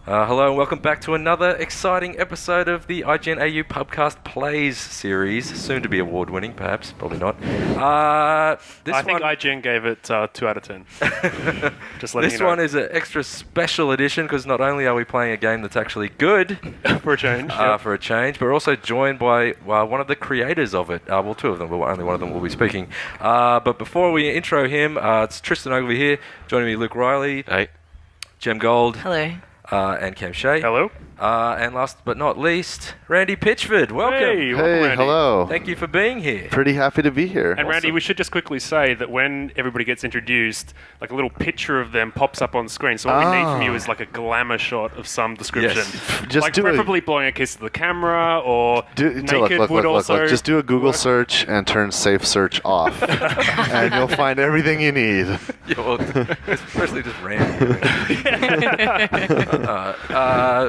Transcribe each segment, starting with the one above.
Hello and welcome back to another exciting episode of the IGN AU Pubcast Plays series, soon to be award-winning, perhaps, probably not. I think IGN gave it 2 out of 10. Just letting This you know. one is an extra special edition because not only are we playing a game that's actually good for a change, but we're also joined by one of the creators of it. Well, two of them, but only one of them will be speaking. But before we intro him, it's Tristan Ogilvy here, joining me Luke Riley, Hey. Jem Gold, Hello. and Cam Shea. Hello. And last but not least, Randy Pitchford. Welcome. Hey, welcome, Randy. Hello. Thank you for being here. Pretty happy to be here. And Randy, we should just quickly say that when everybody gets introduced, like a little picture of them pops up on screen. So what we need from you is like a glamour shot of some description. Yes. Just like do preferably blowing a kiss to the camera or naked look, would also... Just do a Google work. search and turn safe search off, and you'll find everything you need. Yeah, well, especially just Randy.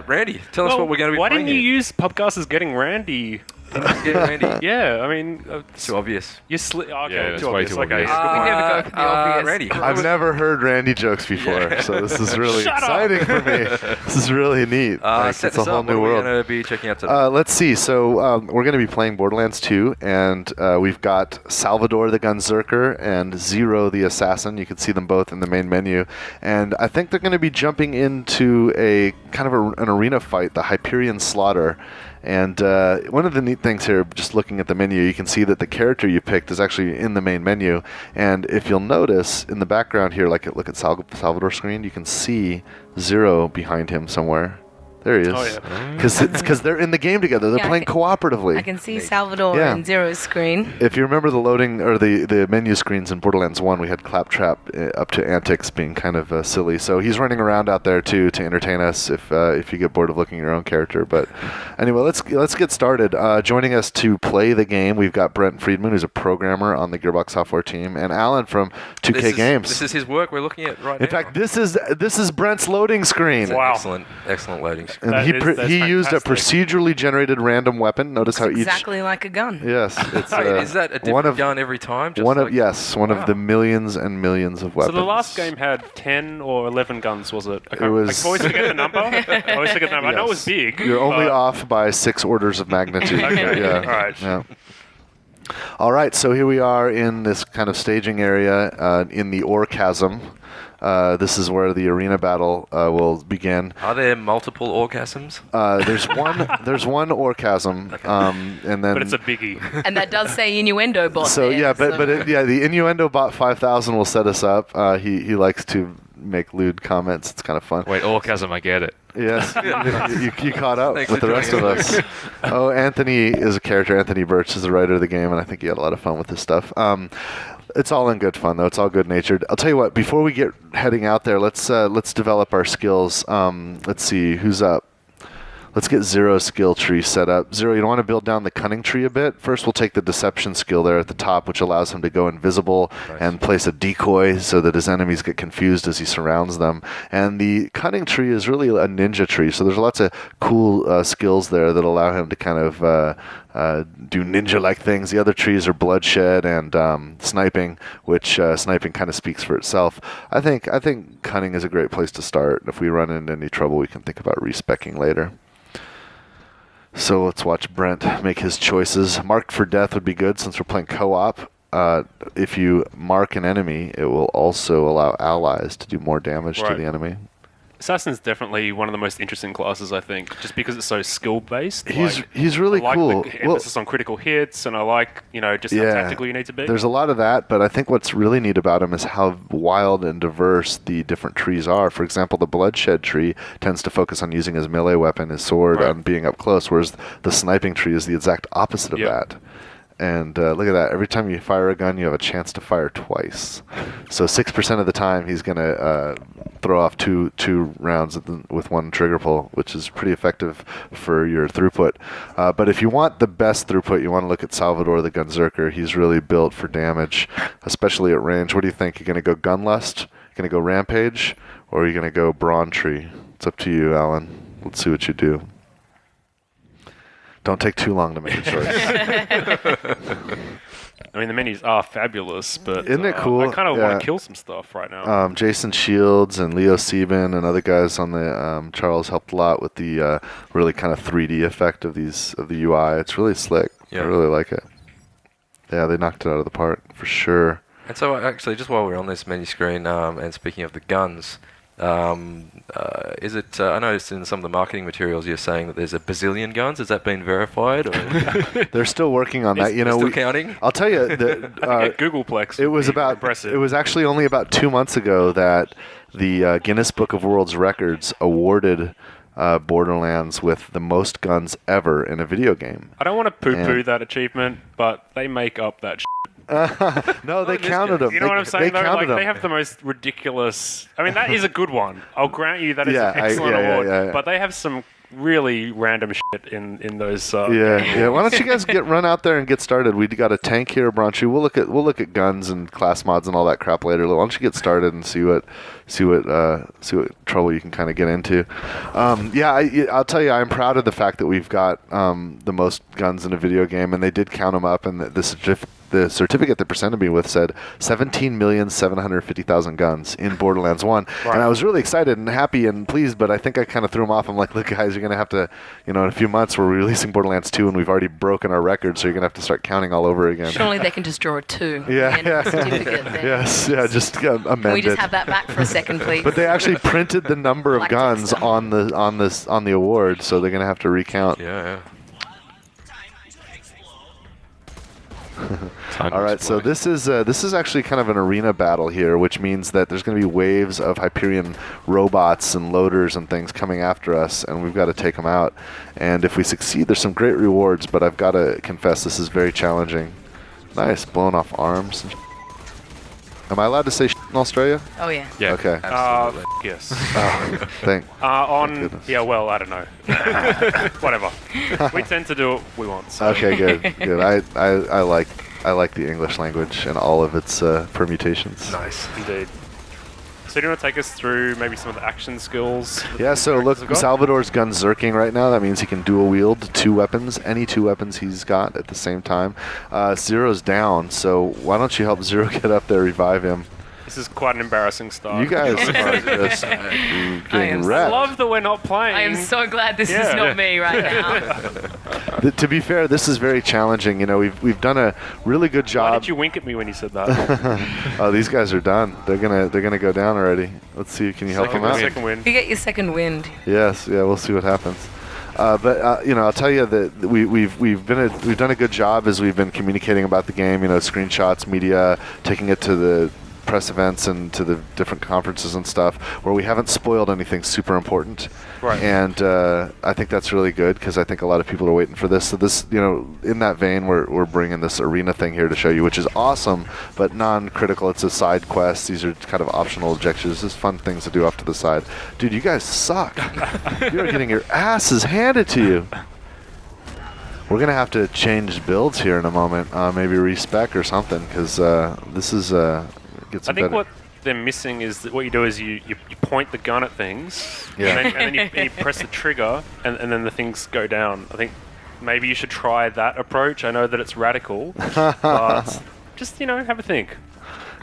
Randy, tell us what we're going to be Why playing didn't you here. use Pubcast as getting Randy? Yeah, Randy. Yeah, I mean... It's too obvious. okay, Yeah, it's too way obvious. too Okay, obvious. good point. never go for the obvious. Randy. I've never heard Randy jokes before, so this is really Shut exciting for me. This is really neat. Set It's a this whole up. new What are world. we going to be checking out today? Let's see. So we're going to be playing Borderlands 2, and we've got Salvador the Gunzerker and Zero the Assassin. You can see them both in the main menu. And I think they're going to be jumping into a kind of an arena fight, the Hyperion Slaughter. And one of the neat things here, just looking at the menu, you can see that the character you picked is actually in the main menu. And if you'll notice in the background here, look at Salvador's screen, you can see Zero behind him somewhere. There he is. Oh, yeah. Because they're in the game together. They're Yeah, playing cooperatively. I can see Salvador Yeah. and Zero's screen. If you remember the loading or the menu screens in Borderlands 1, we had Claptrap up to antics being kind of silly. So he's running around out there too to entertain us if you get bored of looking at your own character. But anyway, let's get started. Joining us to play the game, we've got Brent Friedman, who's a programmer on the Gearbox software team, and Alan from 2K Games. This is his work we're looking at right now. In fact, this is Brent's loading screen. It's an Wow. excellent loading screen. And That's he used a fantastic. procedurally generated random weapon. Notice how Exactly like a gun. Yes, it's Wait, is that a different gun every time? Just one like- of the millions and millions of So weapons. the last game had 10 or 11 guns, was it? I was- always forget the number. I always forget the number. I know it was Yes. big. You're only but- off by 6 orders of magnitude. Okay, Yeah. all right. Yeah. All right, so here we are in this kind of staging area in the ore chasm. This is where the arena battle will begin. Are there multiple orgasms? There's one ore chasm, and then But it's a biggie. And that does say innuendo bot so there, yeah, the innuendo bot 5000 will set us up. He likes to make lewd comments. It's kind of fun. Wait, orgasm, I get it. Yes, you caught up Thanks with for the rest of joining us. Oh, Anthony is a character. Anthony Birch is the writer of the game, and I think he had a lot of fun with this stuff. It's all in good fun, though. It's all good natured. I'll tell you what. Before we get heading out there, let's develop our skills. Let's see who's up. Let's get Zero's skill tree set up. Zero, you want to build down the cunning tree a bit? First, we'll take the deception skill there at the top, which allows him to go invisible and place a decoy so that his enemies get confused as he surrounds them. And the cunning tree is really a ninja tree, so there's lots of cool skills there that allow him to kind of do ninja-like things. The other trees are bloodshed and sniping, which sniping kind of speaks for itself. I think cunning is a great place to start. If we run into any trouble, we can think about respecking later. So let's watch Brent make his choices. Marked for death would be good since we're playing co-op. If you mark an enemy, it will also allow allies to do more damage to Right. the enemy. Assassin's definitely one of the most interesting classes, I think, just because it's so skill-based. He's really I like cool. the emphasis on critical hits, and I like, just how tactical you need to be. There's a lot of that, but I think what's really neat about him is how wild and diverse the different trees are. For example, the bloodshed tree tends to focus on using his melee weapon, his sword, Right. on being up close, whereas the sniping tree is the exact opposite of Yep. that. And look at that. Every time you fire a gun, you have a chance to fire twice. So 6% of the time, he's going to throw off two rounds with one trigger pull, which is pretty effective for your throughput. But if you want the best throughput, you want to look at Salvador the Gunzerker. He's really built for damage, especially at range. What do you think? You're going to go Gunlust? You're going to go Rampage? Or are you going to go Brawn Tree? It's up to you, Alan. Let's see what you do. Don't take too long to make a choice. I mean, the menus are fabulous, but Isn't it cool? I kind of Yeah. want to kill some stuff right now. Jason Shields and Leo Sieben and other guys on the Charles helped a lot with the really kind of 3D effect of the UI. It's really slick. Yeah. I really like it. Yeah, they knocked it out of the park for sure. And so, actually, just while we're on this menu screen, and speaking of the guns, is it? I noticed in some of the marketing materials you're saying that there's a bazillion guns. Has that been verified? Or They're still working on that. You know, still counting? I'll tell you, the, I think at Googleplex. it was would be about. impressive. It was actually only about 2 months ago that the Guinness Book of World Records awarded Borderlands with the most guns ever in a video game. I don't want to poo-poo And- that achievement, but they make up that. No, they counted them. You know what I'm saying? They Though? counted Like them. they have the most ridiculous. I mean, that is a good one. I'll grant you that is Yeah, an excellent yeah, award. yeah. But they have some really random shit in those. Yeah. Why don't you guys run out there and get started? We got a tank here, Bronchu. We'll look at guns and class mods and all that crap later. Why don't you get started and see what trouble you can kind of get into? I'll tell you, I'm proud of the fact that we've got the most guns in a video game, and they did count them up, and the certificate they presented me with said 17,750,000 guns in Borderlands 1. Right. And I was really excited and happy and pleased, but I think I kind of threw them off. I'm like, look, guys, you're going to have to, in a few months, we're releasing Borderlands 2, and we've already broken our record, so you're going to have to start counting all over again. Surely they can just draw a 2. Yeah, at the end of the certificate then. Yes, yeah, just amend Can we just it. have that back for a second, please? But they actually printed the number of Like guns stuff. on the award, so they're going to have to recount. yeah. All right, so this is actually kind of an arena battle here, which means that there's going to be waves of Hyperion robots and loaders and things coming after us, and we've got to take them out. And if we succeed, there's some great rewards, but I've got to confess this is very challenging. Nice, blowing off arms. Am I allowed to say in Australia? Oh, yeah. Yeah. Okay. Absolutely. Yes. Thank On yeah, well, I don't know. Whatever. We tend to do what we want. So. Okay, good. I like the English language and all of its permutations. Nice. Indeed. So do you want to take us through maybe some of the action skills? that Yeah, the so look, characters have got? Salvador's Gunzerking right now. That means he can dual wield 2 weapons, any 2 weapons he's got at the same time. Zero's down, so why don't you help Zero get up there, revive him? This is quite an embarrassing start. You guys are just I getting am I wrecked. love that we're not playing. I am so glad this Yeah. is not me right now. To be fair, this is very challenging. We've done a really good Why job. did you wink at me when you said that? Oh, these guys are done. They're gonna go down already. Let's see. Can you help them out? Second win. You get your second wind. Yes, yeah, we'll see what happens. I'll tell you that we've done a good job as we've been communicating about the game. Screenshots, media, taking it to the press events and to the different conferences and stuff, where we haven't spoiled anything super important. Right. And I think that's really good because I think a lot of people are waiting for this. So this, in that vein, we're bringing this arena thing here to show you, which is awesome, but non-critical. It's a side quest. These are kind of optional objectives. Just fun things to do off to the side. Dude, you guys suck. You're getting your asses handed to you. We're going to have to change builds here in a moment. Maybe respec or something, because this is... gets I think better. what they're missing is that what you do is you point the gun at things, Yeah. and then you press the trigger, and then the things go down. I think maybe you should try that approach. I know that it's radical, but just, have a think.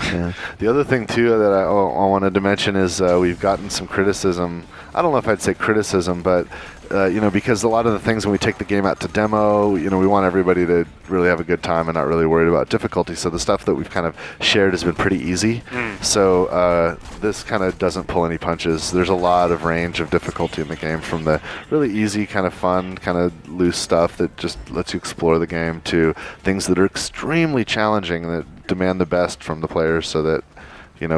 Yeah. The other thing too that I wanted to mention is we've gotten some criticism. I don't know if I'd say criticism, but because a lot of the things when we take the game out to demo, we want everybody to really have a good time and not really worried about difficulty. So the stuff that we've kind of shared has been pretty easy. So this kind of doesn't pull any punches. There's a lot of range of difficulty in the game, from the really easy, kind of fun, kind of loose stuff that just lets you explore the game to things that are extremely challenging that demand the best from the players, so that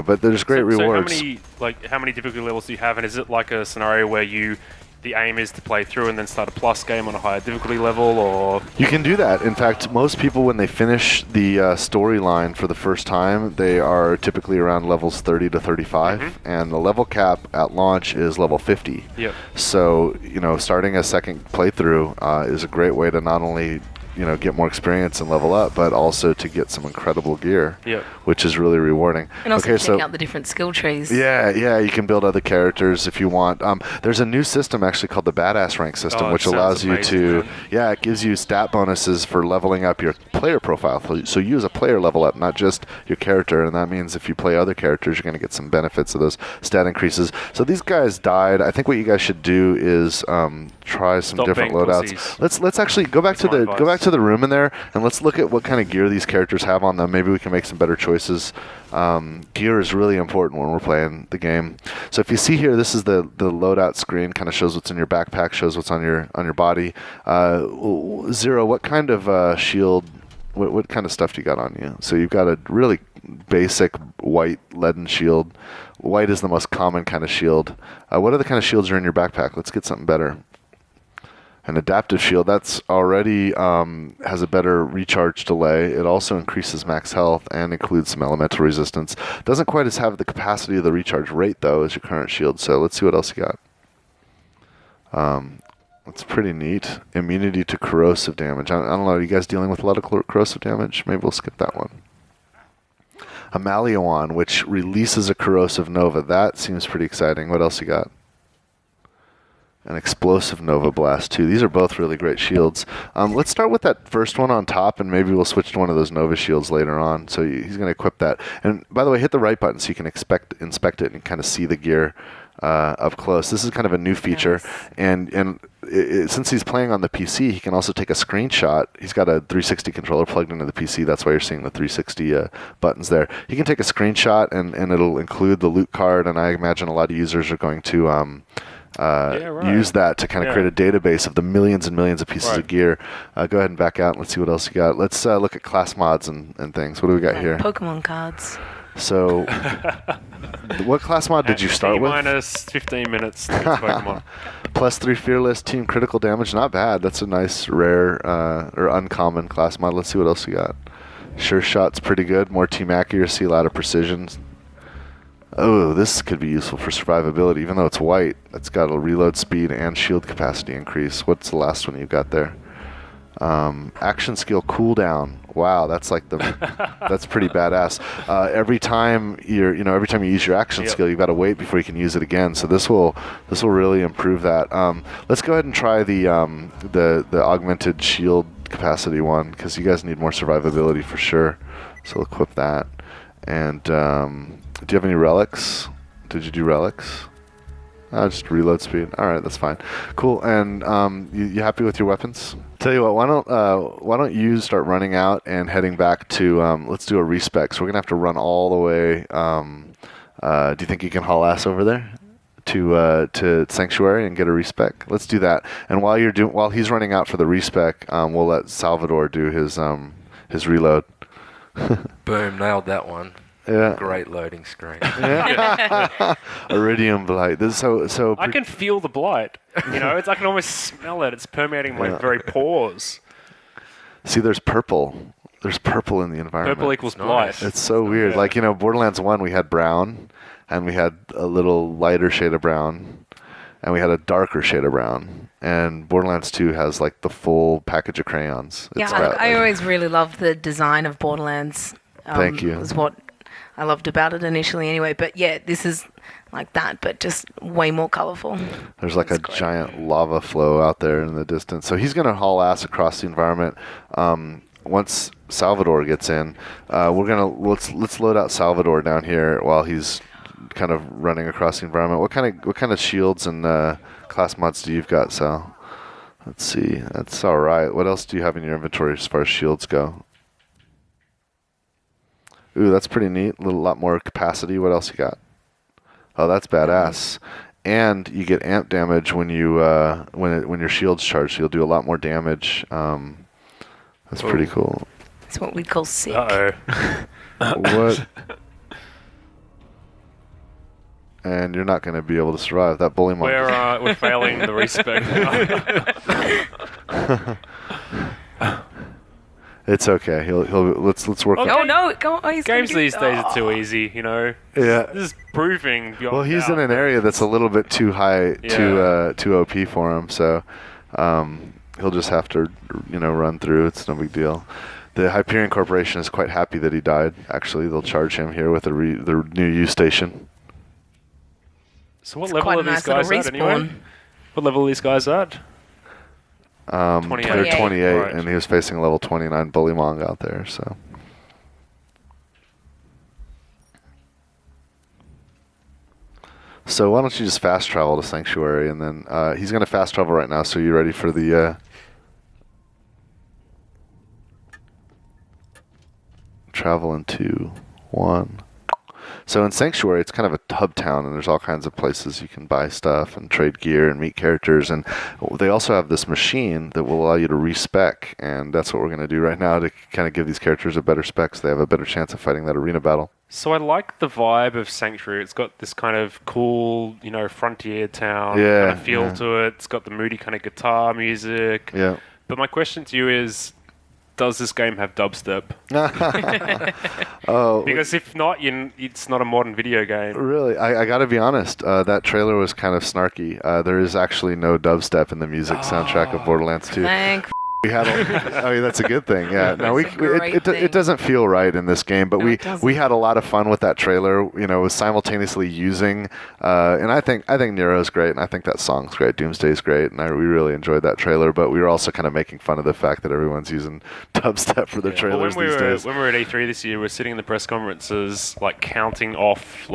but there's great rewards. So how many difficulty levels do you have, and is it like a scenario where the aim is to play through and then start a plus game on a higher difficulty level, or? You can do that. In fact, most people, when they finish the storyline for the first time, they are typically around levels 30 to 35, and the level cap at launch is level 50. Yep. So, starting a second playthrough is a great way to not only get more experience and level up, but also to get some incredible gear, which is really rewarding. And also check out the different skill trees. Yeah, you can build other characters if you want. There's a new system actually called the Badass Rank system, which allows you to, it gives you stat bonuses for leveling up your player profile. So you as a player level up, not just your character, and that means if you play other characters, you're going to get some benefits of those stat increases. So these guys died. I think what you guys should do is try some different loadouts. Let's actually go back to the room in there, and let's look at what kind of gear these characters have on them. Maybe we can make some better choices. Gear is really important when we're playing the game. So if you see here, this is the loadout screen. Kind of shows what's in your backpack, shows what's on your body. Zero, what kind of shield? What kind of stuff do you got on you? So you've got a really basic white leaden shield. White is the most common kind of shield. What other kind of shields are in your backpack? Let's get something better. An adaptive shield, that's already has a better recharge delay. It also increases max health and includes some elemental resistance. Doesn't quite have the capacity of the recharge rate, though, as your current shield. So let's see what else you got. That's pretty neat. Immunity to corrosive damage. I don't know, are you guys dealing with a lot of corrosive damage? Maybe we'll skip that one. A Malleon, which releases a corrosive nova. That seems pretty exciting. What else you got? An explosive Nova Blast, too. These are both really great shields. Let's start with that first one on top, and maybe we'll switch to one of those Nova shields later on. So he's going to equip that. And by the way, hit the right button so you can inspect it and kind of see the gear up close. This is kind of a new feature. Nice. And since he's playing on the PC, he can also take a screenshot. He's got a 360 controller plugged into the PC. That's why you're seeing the 360 buttons there. He can take a screenshot, and it'll include the loot card, and I imagine a lot of users are going to... use that to kind of create a database of the millions and millions of pieces of gear. Go ahead and back out and let's see what else you got. Let's look at class mods and things. What do we got here? Pokemon cards. So, what class mod did you start with? Minus 15 minutes to Pokemon. Plus 3 fearless, team critical damage. Not bad. That's a nice rare or uncommon class mod. Let's see what else you got. Sure shot's pretty good. More team accuracy, a lot of precision. Oh, this could be useful for survivability. Even though it's white, it's got a reload speed and shield capacity increase. What's the last one you've got there? Action skill cooldown. Wow, that's like that's pretty badass. Every time you use your action skill, you've got to wait before you can use it again. So this will really improve that. Let's go ahead and try the augmented shield capacity one because you guys need more survivability for sure. So we'll equip that. And do you have any relics? Did you do relics? Just reload speed. All right, that's fine. Cool. And you happy with your weapons? Tell you what, why don't you start running out and heading back to let's do a respec. So we're gonna have to run all the way. Do you think you can haul ass over there to Sanctuary and get a respec? Let's do that. And while he's running out for the respec, we'll let Salvador do his reload. Boom, nailed that one. Yeah. Great loading screen. Iridium blight. I can feel the blight. I can almost smell it. It's permeating my very pores. See, there's purple. There's purple in the environment. Purple equals blight. It's so weird. Yeah. Like, Borderlands 1, we had brown, and we had a little lighter shade of brown, and we had a darker shade of brown. And Borderlands 2 has, like, the full package of crayons. I always really loved the design of Borderlands. Thank you. It was what I loved about it initially anyway. But yeah, this is like that, but just way more colorful. There's like a giant lava flow out there in the distance. So he's going to haul ass across the environment. Once Salvador gets in, let's load out Salvador down here while he's kind of running across the environment. What kind of shields and class mods do you've got, Sal? Let's see. That's all right. What else do you have in your inventory as far as shields go? Ooh, that's pretty neat. A lot more capacity. What else you got? Oh, that's badass. And you get amp damage when your shield's charged. So you'll do a lot more damage. That's pretty cool. That's what we call sick. Uh-oh. What? And you're not going to be able to survive that bully monster. We're failing the respec. It's okay. Let's work. Oh no! He's Games these days are too easy, Yeah. This is proving. Well, he's in an area that's a little bit too high, too OP for him. So, He'll just have to, run through. It's no big deal. The Hyperion Corporation is quite happy that he died. Actually, they'll charge him here with the new U station. So what It's level quite are a these nice little guys at anyway? respawn. What level are these guys at? 28. They're 28. 28, Right. and he was facing a level 29 Bullymong out there. So. So why don't you just fast travel to Sanctuary, and then he's going to fast travel right now. So you ready for the travel in 2, 1. So in Sanctuary, it's kind of a hub town, and there's all kinds of places you can buy stuff and trade gear and meet characters. And they also have this machine that will allow you to respec, and that's what we're going to do right now to kind of give these characters a better spec so they have a better chance of fighting that arena battle. So I like the vibe of Sanctuary. It's got this kind of cool, frontier town Yeah, kind of feel yeah. to it. It's got the moody kind of guitar music. Yeah. But my question to you is, does this game have dubstep? Oh, Because if not, it's not a modern video game. really? I got to be honest. That trailer was kind of snarky. There is actually no dubstep in the music soundtrack of Borderlands 2. Thank We had, that's a good thing. Yeah, no, That's a great thing. it doesn't feel right in this game, but No, it doesn't. we had a lot of fun with that trailer. Was simultaneously using, and I think Nero's great, and I think that song's great. Doomsday's great, and we really enjoyed that trailer. But we were also kind of making fun of the fact that everyone's using dubstep for their Well, trailers when these days. we were at E3 this year, we're sitting in the press conferences, like counting off,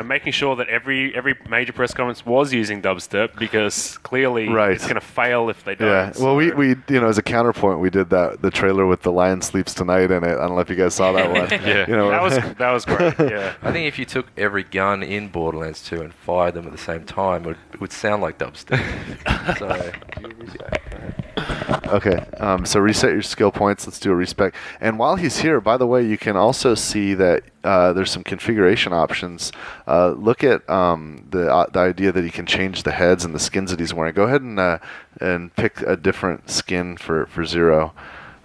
making sure that every major press conference was using dubstep, because clearly Right. it's going to fail if they don't. Yeah, well, So- we as a counterpoint, we did the trailer with The Lion Sleeps Tonight in it. I don't know if you guys saw that one. Yeah. that was great. Yeah. I think if you took every gun in Borderlands 2 and fired them at the same time, it would sound like dubstep. Okay, so reset your skill points. Let's do a respec. And while he's here, by the way, you can also see that there's some configuration options. Look at the idea that he can change the heads and the skins that he's wearing. Go ahead and pick a different skin for Zero.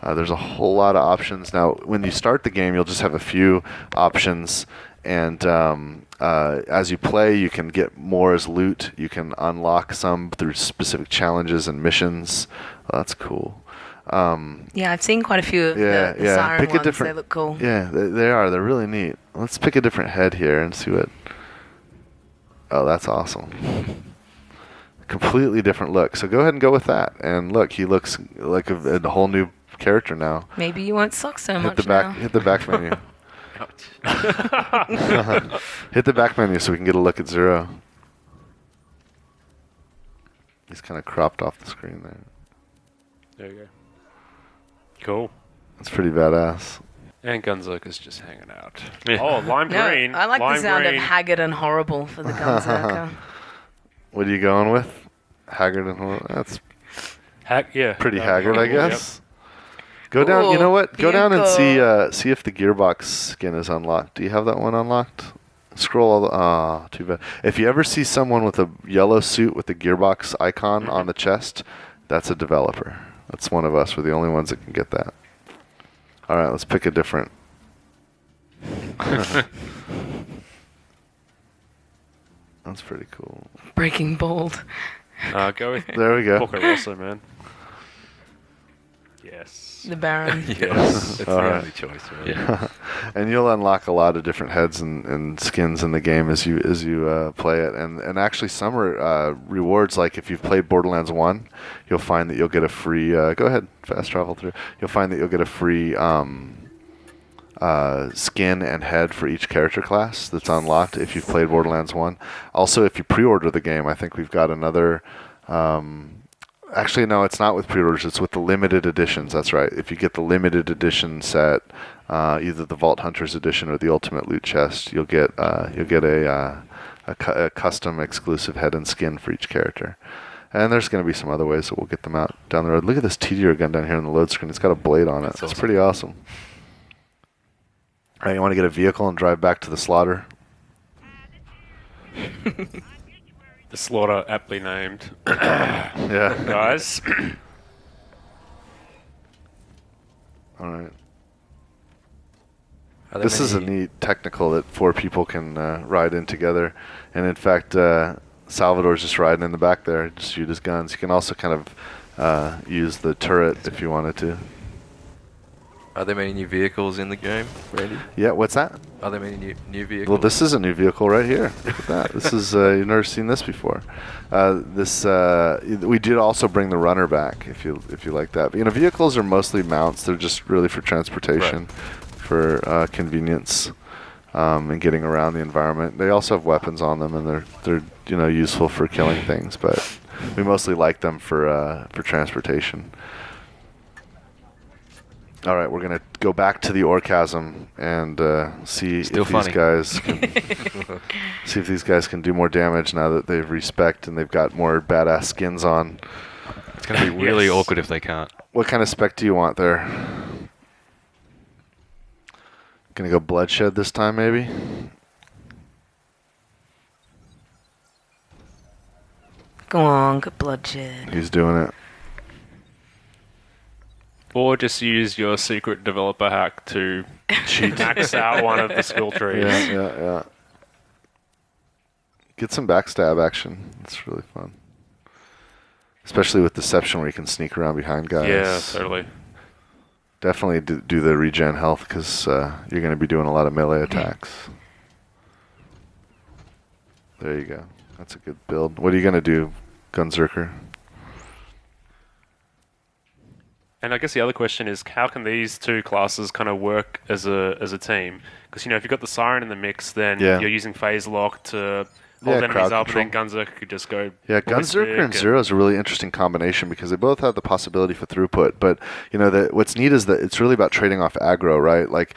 There's a whole lot of options. Now, when you start the game, you'll just have a few options. And as you play, you can get more as loot. You can unlock some through specific challenges and missions. Well, that's cool. Yeah, I've seen quite a few of Yeah, the yeah. siren Pick a ones. different- They look cool. Yeah, they are. They're really neat. Let's pick a different head here and see what... Oh, that's awesome. Completely different look. So go ahead and go with that. And look, he looks like a whole new character now. Maybe you won't suck so Hit much the back. now. Hit the back menu. Hit the back menu so we can get a look at Zero. He's kind of cropped off the screen there. There you go. Cool. That's pretty badass. And Gunzerker's just hanging out. Yeah. Oh, lime No, green. I like lime the sound green. of haggard and horrible for the Gunzerker. What are you going with? Haggard and horrible? That's Yeah. pretty haggard, I Yep. guess. Go down. You know Ooh, what? Go down and see Bianco. see if the Gearbox skin is unlocked. Do you have that one unlocked? Scroll all the. Too bad. If you ever see someone with a yellow suit with the Gearbox icon on the chest, that's a developer. That's one of us. We're the only ones that can get that. All right, let's pick a different. That's pretty cool. Breaking bold. Go with There we go. Porco Rosso, man. Yes. The Baron. Yes, it's All the right. only choice. Really. And you'll unlock a lot of different heads and skins in the game as you play it, and actually some rewards, like if you've played Borderlands 1, you'll find that you'll get a free. Go ahead, fast travel through. You'll find that you'll get a free skin and head for each character class that's unlocked if you've played Borderlands 1. Also, if you pre-order the game, I think we've got another. Actually, no, it's not with pre-orders. It's with the limited editions. That's right. If you get the limited edition set, either the Vault Hunters edition or the Ultimate Loot Chest, you'll get a custom exclusive head and skin for each character. And there's going to be some other ways that we'll get them out down the road. Look at this TDR gun down here on the load screen. It's got a blade on it. That's It's awesome. pretty awesome. All right, you want to get a vehicle and drive back to the slaughter? The slaughter, aptly named. Yeah. Guys. All right. Are there This is a many- neat technical that 4 people can ride in together. And in fact, Salvador's just riding in the back there, just shoot his guns. You can also kind of use the turret if you wanted to. Are there many new vehicles in the game, Randy? Yeah, what's that? Are there many new vehicles? Well, this is a new vehicle right here. Look at that. This is you've never seen this before. We did also bring the runner back if you like that. But, vehicles are mostly mounts. They're just really for transportation, for convenience, and getting around the environment. They also have weapons on them, and they're useful for killing things. But we mostly like them for transportation. All right, we're gonna go back to the orgasm and see if these guys can do more damage now that they've respect and they've got more badass skins on. It's gonna be really awkward if they can't. What kind of spec do you want there? Gonna go bloodshed this time, maybe? Go on, good bloodshed. He's doing it. Or just use your secret developer hack to max out one of the skill trees. Yeah. Get some backstab action. It's really fun. Especially with deception where you can sneak around behind guys. Yeah, totally. Definitely do the regen health because you're going to be doing a lot of melee attacks. There you go. That's a good build. What are you going to do, Gunzerker? And I guess the other question is, how can these two classes kind of work as a team? Because if you've got the Siren in the mix, then you're using Phase Lock to hold enemies up, and then Gunzerker could just go. Yeah, Gunzerker and Zero is a really interesting combination because they both have the possibility for throughput. But what's neat is that it's really about trading off aggro, right? Like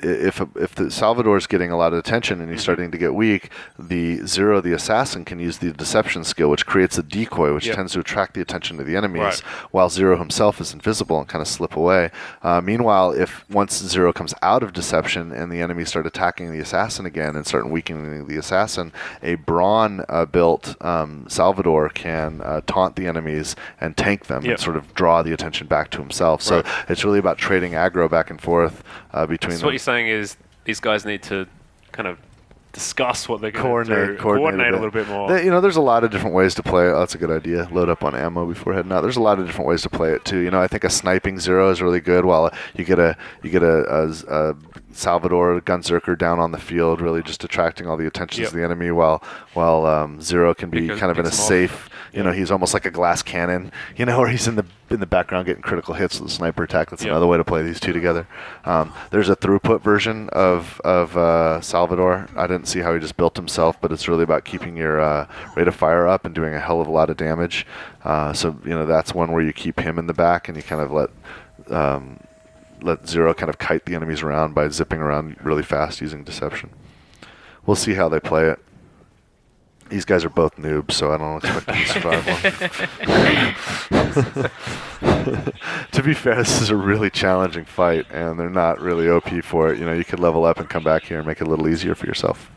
if the Salvador's getting a lot of attention and he's starting to get weak, the Zero, the assassin, can use the deception skill, which creates a decoy, which tends to attract the attention of the enemies, while Zero himself is invisible and kind of slip away. Meanwhile, once Zero comes out of deception and the enemies start attacking the assassin again and start weakening the assassin, a brawn-built Salvador can taunt the enemies and tank them and sort of draw the attention back to himself. So it's really about trading aggro back and forth between them. What you're saying is these guys need to kind of discuss what they're going to do, coordinate a little bit more. There's a lot of different ways to play it. Oh, that's a good idea. Load up on ammo before heading out. There's a lot of different ways to play it too. I think a sniping Zero is really good. While you get a Salvador Gunzerker down on the field, really just attracting all the attention of the enemy, while Zero can be kind of in a safe. He's almost like a glass cannon. Where he's in the background getting critical hits with a sniper attack. That's another way to play these two together. There's a throughput version of Salvador. I didn't see how he just built himself, but it's really about keeping your rate of fire up and doing a hell of a lot of damage. So that's one where you keep him in the back and you kind of let Zero kind of kite the enemies around by zipping around really fast using deception. We'll see how they play it. These guys are both noobs, so I don't expect them to survive one. To be fair, this is a really challenging fight, and they're not really OP for it. You could level up and come back here and make it a little easier for yourself.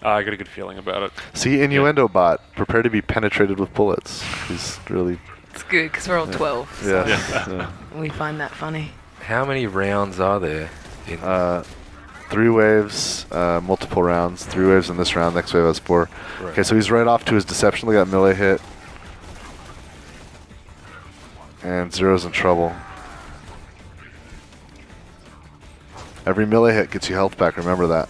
I got a good feeling about it. See, Innuendo Bot, prepare to be penetrated with bullets. He's really... It's good, because we're all 12. So Yeah. we find that funny. How many rounds are there? 3 waves, multiple rounds. 3 waves in this round. Next wave has 4. Right. Okay, so he's right off to his deception. Look at that melee hit. And Zero's in trouble. Every melee hit gets you health back. Remember that.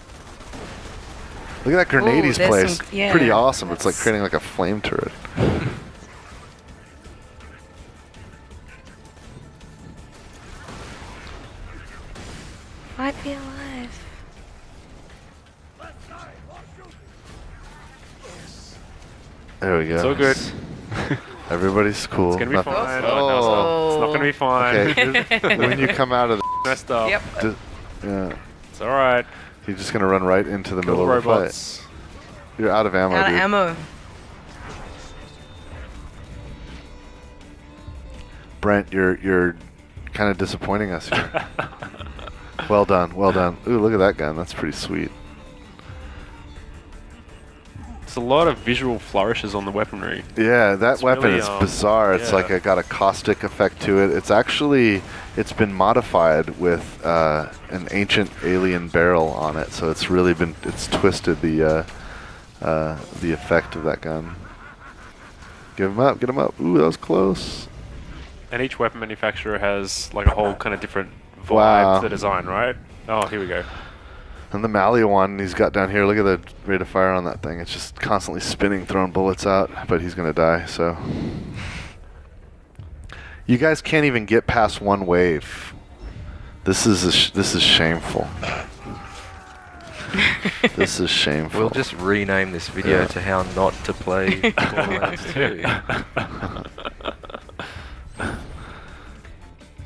Look at that grenade he's placed. Pretty awesome. It's like creating like a flame turret. Might be alive. There we go. So good. Everybody's cool. It's going to be fine. Oh. It's not going to be fine. Okay. When you come out of the... Messed up. Yep. Yeah. It's all right. You're just going to run right into the Kill middle the of the robots. fight. You're out of ammo, Out of dude. ammo. Brent, you're kind of disappointing us here. Well done. Well done. Ooh, look at that gun. That's pretty sweet. It's a lot of visual flourishes on the weaponry. Yeah, that weapon really, is bizarre. It's like it got a caustic effect to it. It's been modified with an ancient alien barrel on it, so it's twisted the effect of that gun. Get him up, get him up. Ooh, that was close. And each weapon manufacturer has like a whole kind of different vibe to the design, right? Oh, here we go. And the Malia one he's got down here, look at the rate of fire on that thing. It's just constantly spinning, throwing bullets out, but he's going to die, so. You guys can't even get past one wave. This is shameful. This is shameful. We'll just rename this video to how not to play Borderlands 2.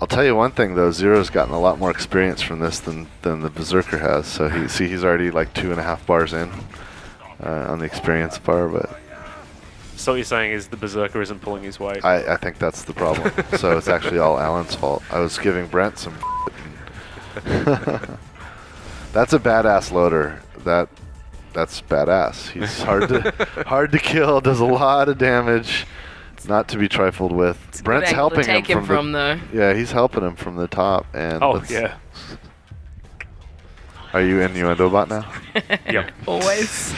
I'll tell you one thing though, Zero's gotten a lot more experience from this than the Berserker has. So he's already like 2.5 bars in on the experience bar, but. So what you're saying is the Berserker isn't pulling his weight? I think that's the problem. So it's actually all Alan's fault. I was giving Brent some. That's a badass loader. That's badass. He's hard to kill. Does a lot of damage. Not to be trifled with. It's Brent's helping him from though. Yeah, he's helping him from the top. And yeah. Are you innuendo bot now? Yep. Always.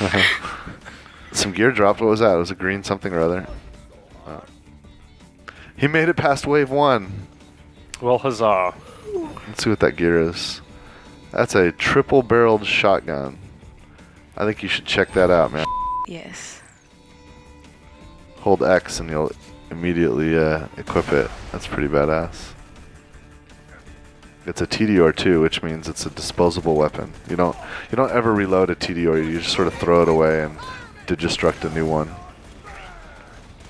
Some gear drop. What was that? It was a green something or other. He made it past wave 1. Well, huzzah. Let's see what that gear is. That's a triple-barreled shotgun. I think you should check that out, man. Yes. Hold X and you'll immediately equip it. That's pretty badass. It's a TDR too, which means it's a disposable weapon. You don't ever reload a TDR. You just sort of throw it away and destruct a new one.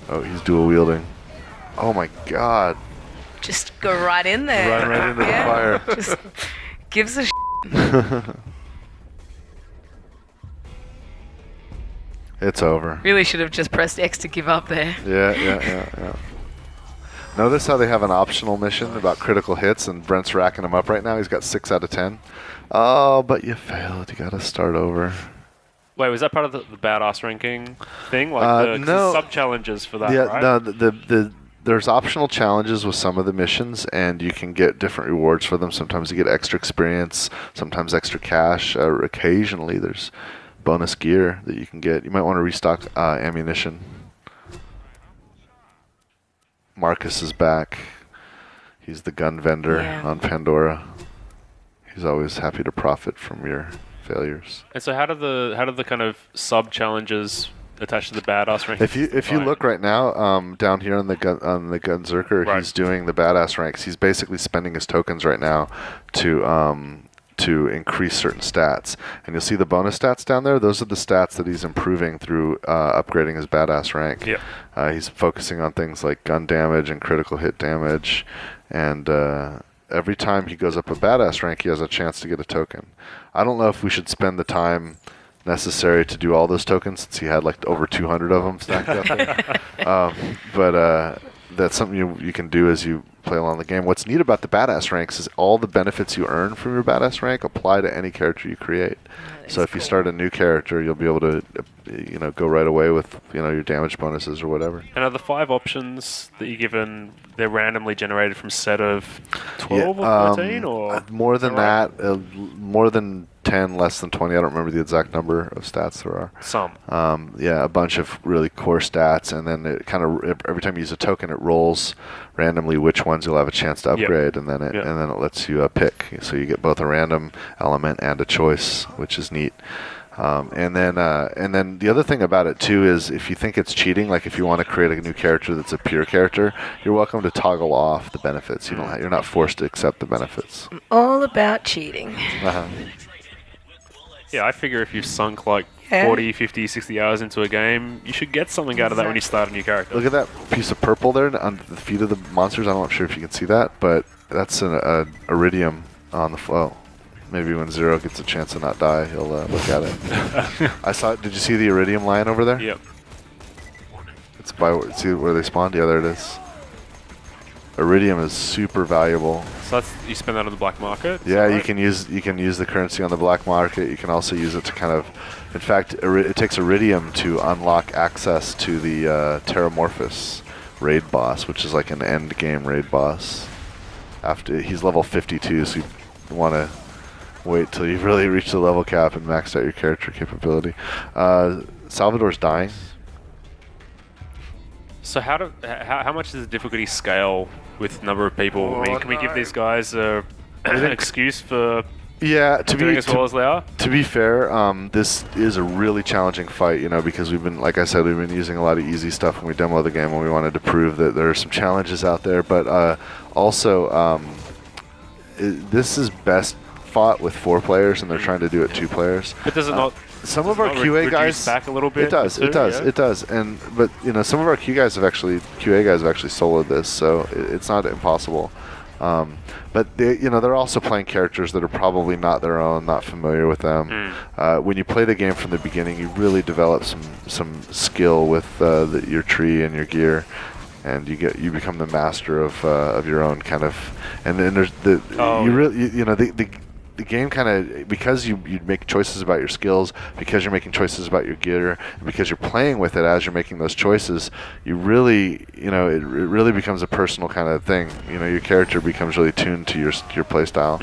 Oh, he's dual wielding. Oh my God! Just go right in there. Run right into the fire. Just gives a. It's over. Really should have just pressed X to give up there. Yeah. Notice how they have an optional mission about critical hits, and Brent's racking them up right now. He's got 6 out of 10. Oh, but you failed. You got to start over. Wait, was that part of the badass ranking thing? Like no. Sub-challenges for that, Yeah, right? no, there's optional challenges with some of the missions, and you can get different rewards for them. Sometimes you get extra experience, sometimes extra cash. Occasionally there's bonus gear that you can get. You might want to restock ammunition. Marcus is back. He's the gun vendor on Pandora. He's always happy to profit from your failures. And so how do the kind of sub-challenges attached to the badass rank? If you look right now down here on the Gunzerker, right. He's doing the badass ranks. He's basically spending his tokens right now to increase certain stats. And you'll see the bonus stats down there. Those are the stats that he's improving through upgrading his badass rank. Yep. He's focusing on things like gun damage and critical hit damage. And every time he goes up a badass rank, he has a chance to get a token. I don't know if we should spend the time necessary to do all those tokens, since he had like over 200 of them stacked up there. But that's something you can do as you play along the game. What's neat about the badass ranks is all the benefits you earn from your badass rank apply to any character you create. So if you start a new character, you'll be able to go right away with your damage bonuses or whatever. And are the 5 options that you're given, they're randomly generated from a set of 12 or 13? Or more than that, more than 10, less than 20. I don't remember the exact number of stats there are. Some. A bunch of really core stats, and then it kind of every time you use a token, it rolls randomly which ones you'll have a chance to upgrade, and then it lets you pick. So you get both a random element and a choice, which is neat. And then the other thing about it too is if you think it's cheating, like if you want to create a new character that's a pure character, you're welcome to toggle off the benefits. You're not forced to accept the benefits. I'm all about cheating. Yeah, I figure if you've sunk like 40, 50, 60 hours into a game, you should get something out of that when you start a new character. Look at that piece of purple there on the feet of the monsters. I'm not sure if you can see that, but that's an iridium on the flow. Maybe when Zero gets a chance to not die, he'll look at it. I saw it. Did you see the iridium line over there? Yep. It's see where they spawned? Yeah, there it is. Iridium is super valuable. So you spend that on the black market? Yeah, right? you can use the currency on the black market. You can also use it to kind of, in fact, it takes iridium to unlock access to the Terramorphous raid boss, which is like an end game raid boss. After he's level 52, so you want to wait till you've really reached the level cap and maxed out your character capability. Salvador's dying. So how much does the difficulty scale with number of people? I mean, can we give these guys an excuse for doing as well as they are? To be fair, this is a really challenging fight, because we've been, like I said, we've been using a lot of easy stuff when we demo the game, and we wanted to prove that there are some challenges out there. But also, this is best fought with 4 players, and they're trying to do it 2 players. But does it not? Some of our QA guys back a little bit. It does. It does. But some of our QA guys have actually soloed this, so it's not impossible. But they're also playing characters that are probably not their own, not familiar with them. When you play the game from the beginning, you really develop some skill with your tree and your gear, and you become the master of your own kind of. And then there's the game kind of, because you make choices about your skills, because you're making choices about your gear, and because you're playing with it as you're making those choices, you really, it really becomes a personal kind of thing. Your character becomes really tuned to your play style.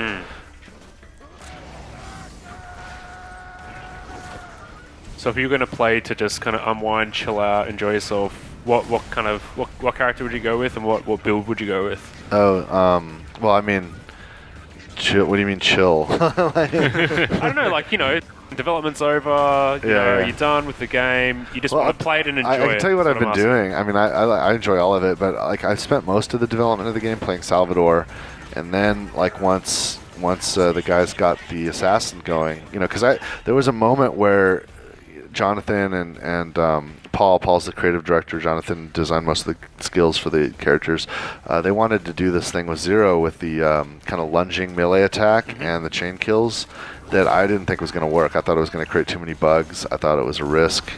So if you're going to play to just kind of unwind, chill out, enjoy yourself, what character would you go with, and what build would you go with? Well, I mean, chill. What do you mean chill? I don't know, development's over, you're done with the game, you just want to play it and enjoy it. I can tell you what I've been doing. I mean, I enjoy all of it, but I've spent most of the development of the game playing Salvador, and then once the guys got the assassin going, because there was a moment where Jonathan and Paul's the creative director. Jonathan designed most of the skills for the characters. They wanted to do this thing with Zero with the kind of lunging melee attack and the chain kills that I didn't think was going to work. I thought it was going to create too many bugs. I thought it was a risk.